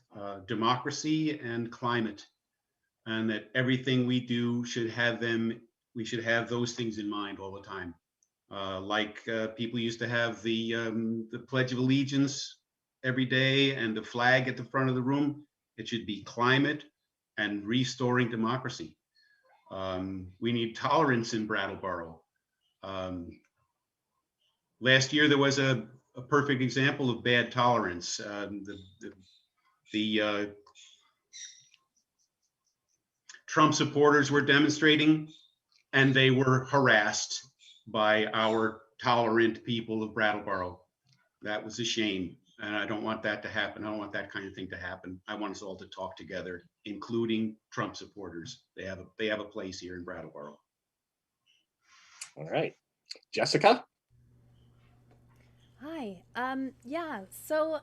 democracy and climate, and that everything we do we should have those things in mind all the time. People used to have the Pledge of Allegiance every day and the flag at the front of the room. It should be climate and restoring democracy. We need tolerance in Brattleboro. Last year there was a perfect example of bad tolerance. The Trump supporters were demonstrating and they were harassed by our tolerant people of Brattleboro. That was a shame, and I don't want that to happen. I don't want that kind of thing to happen. I want us all to talk together, including Trump supporters. They have a place here in Brattleboro. All right, Jessica. Hi. Yeah. So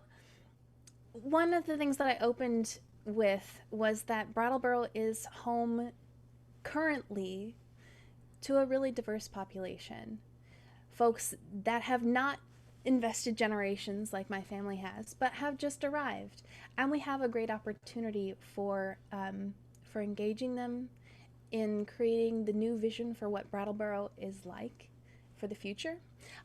one of the things that I opened with was that Brattleboro is home currently to a really diverse population. Folks that have not invested generations like my family has, but have just arrived. And we have a great opportunity for engaging them in creating the new vision for what Brattleboro is like for the future.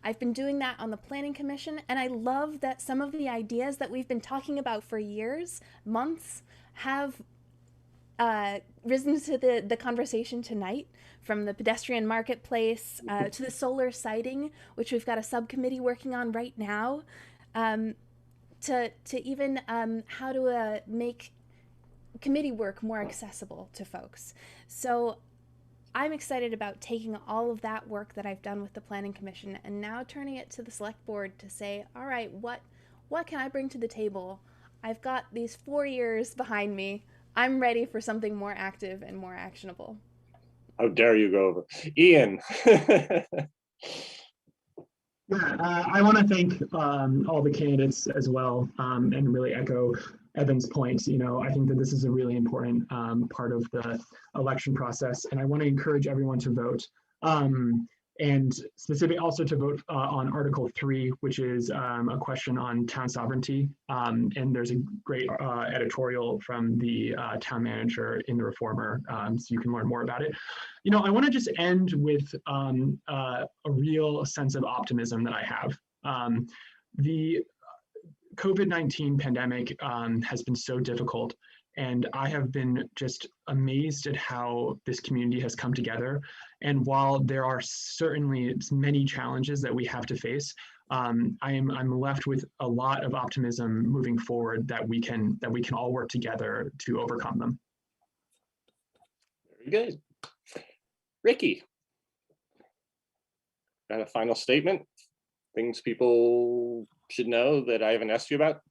I've been doing that on the Planning Commission, and I love that some of the ideas that we've been talking about for years, months, have risen to the conversation tonight, from the pedestrian marketplace to the solar siting, which we've got a subcommittee working on right now, to even how to make committee work more accessible to folks. So I'm excited about taking all of that work that I've done with the Planning Commission and now turning it to the Select Board to say, all right, what can I bring to the table? I've got these 4 years behind me. I'm ready for something more active and more actionable. How dare you go over. Ian. I want to thank all the candidates as well, and really echo Evan's point. You know, I think that this is a really important part of the election process, and I want to encourage everyone to vote. And specifically also to vote on Article 3, which is a question on town sovereignty. And there's a great editorial from the town manager in the Reformer, so you can learn more about it. You know, I want to just end with a real sense of optimism that I have. The COVID-19 pandemic has been so difficult, and I have been just amazed at how this community has come together. And while there are certainly many challenges that we have to face, I'm left with a lot of optimism moving forward that we can all work together to overcome them. Very good. Ricky, got a final statement? Things people should know that I haven't asked you about?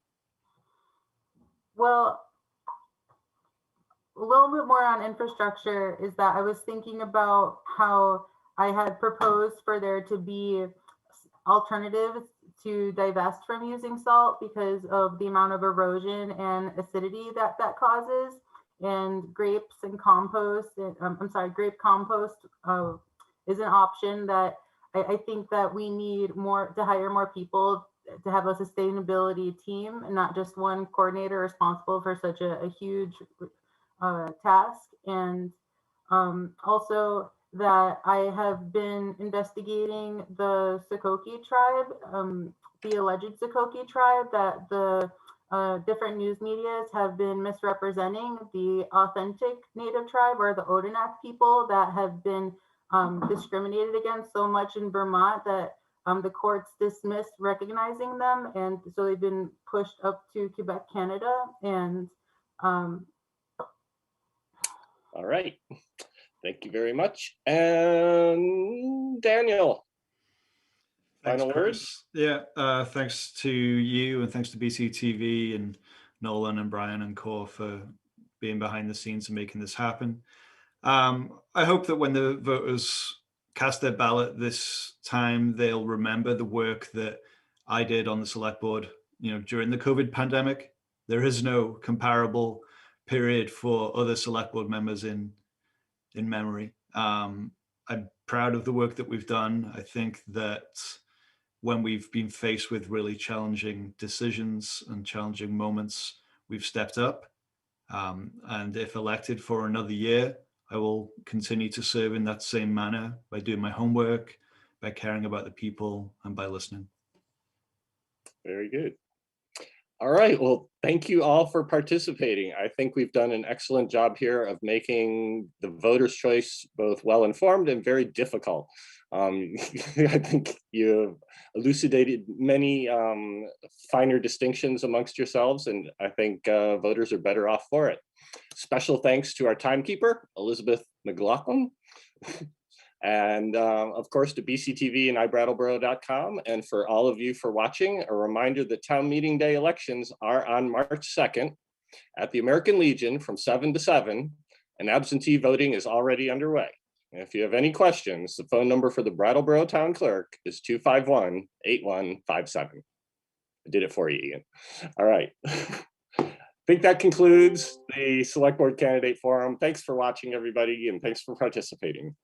Well, a little bit more on infrastructure is that I was thinking about how I had proposed for there to be alternatives to divest from using salt because of the amount of erosion and acidity that causes. And grapes and compost, grape compost is an option that I think that we need to hire more people to have a sustainability team and not just one coordinator responsible for such a huge task. And also that I have been investigating the Sokoke tribe, the alleged Sokoke tribe, that the different news medias have been misrepresenting the authentic native tribe or the Odanak people that have been discriminated against so much in Vermont that the courts dismissed recognizing them, and so they've been pushed up to Quebec, Canada. And all right, thank you very much. And Daniel, final words? Yeah, thanks to you and thanks to BCTV and Nolan and Brian and Core for being behind the scenes and making this happen. I hope that when the voters cast their ballot this time, they'll remember the work that I did on the Select Board, you know, during the COVID pandemic. There is no comparable period for other Select Board members in memory. I'm proud of the work that we've done. I think that when we've been faced with really challenging decisions and challenging moments, we've stepped up. And if elected for another year, I will continue to serve in that same manner by doing my homework, by caring about the people, and by listening. Very good. All right, well, thank you all for participating. I think we've done an excellent job here of making the voter's choice both well-informed and very difficult. I think you've elucidated many finer distinctions amongst yourselves, and I think voters are better off for it. Special thanks to our timekeeper, Elizabeth McLaughlin, and of course to BCTV and iBrattleboro.com. And for all of you for watching, a reminder that town meeting day elections are on March 2nd at the American Legion from 7 to 7, and absentee voting is already underway. And if you have any questions, the phone number for the Brattleboro Town Clerk is 251-8157. I did it for you, Ian. All right. I think that concludes the Select Board Candidate Forum. Thanks for watching, everybody, and thanks for participating.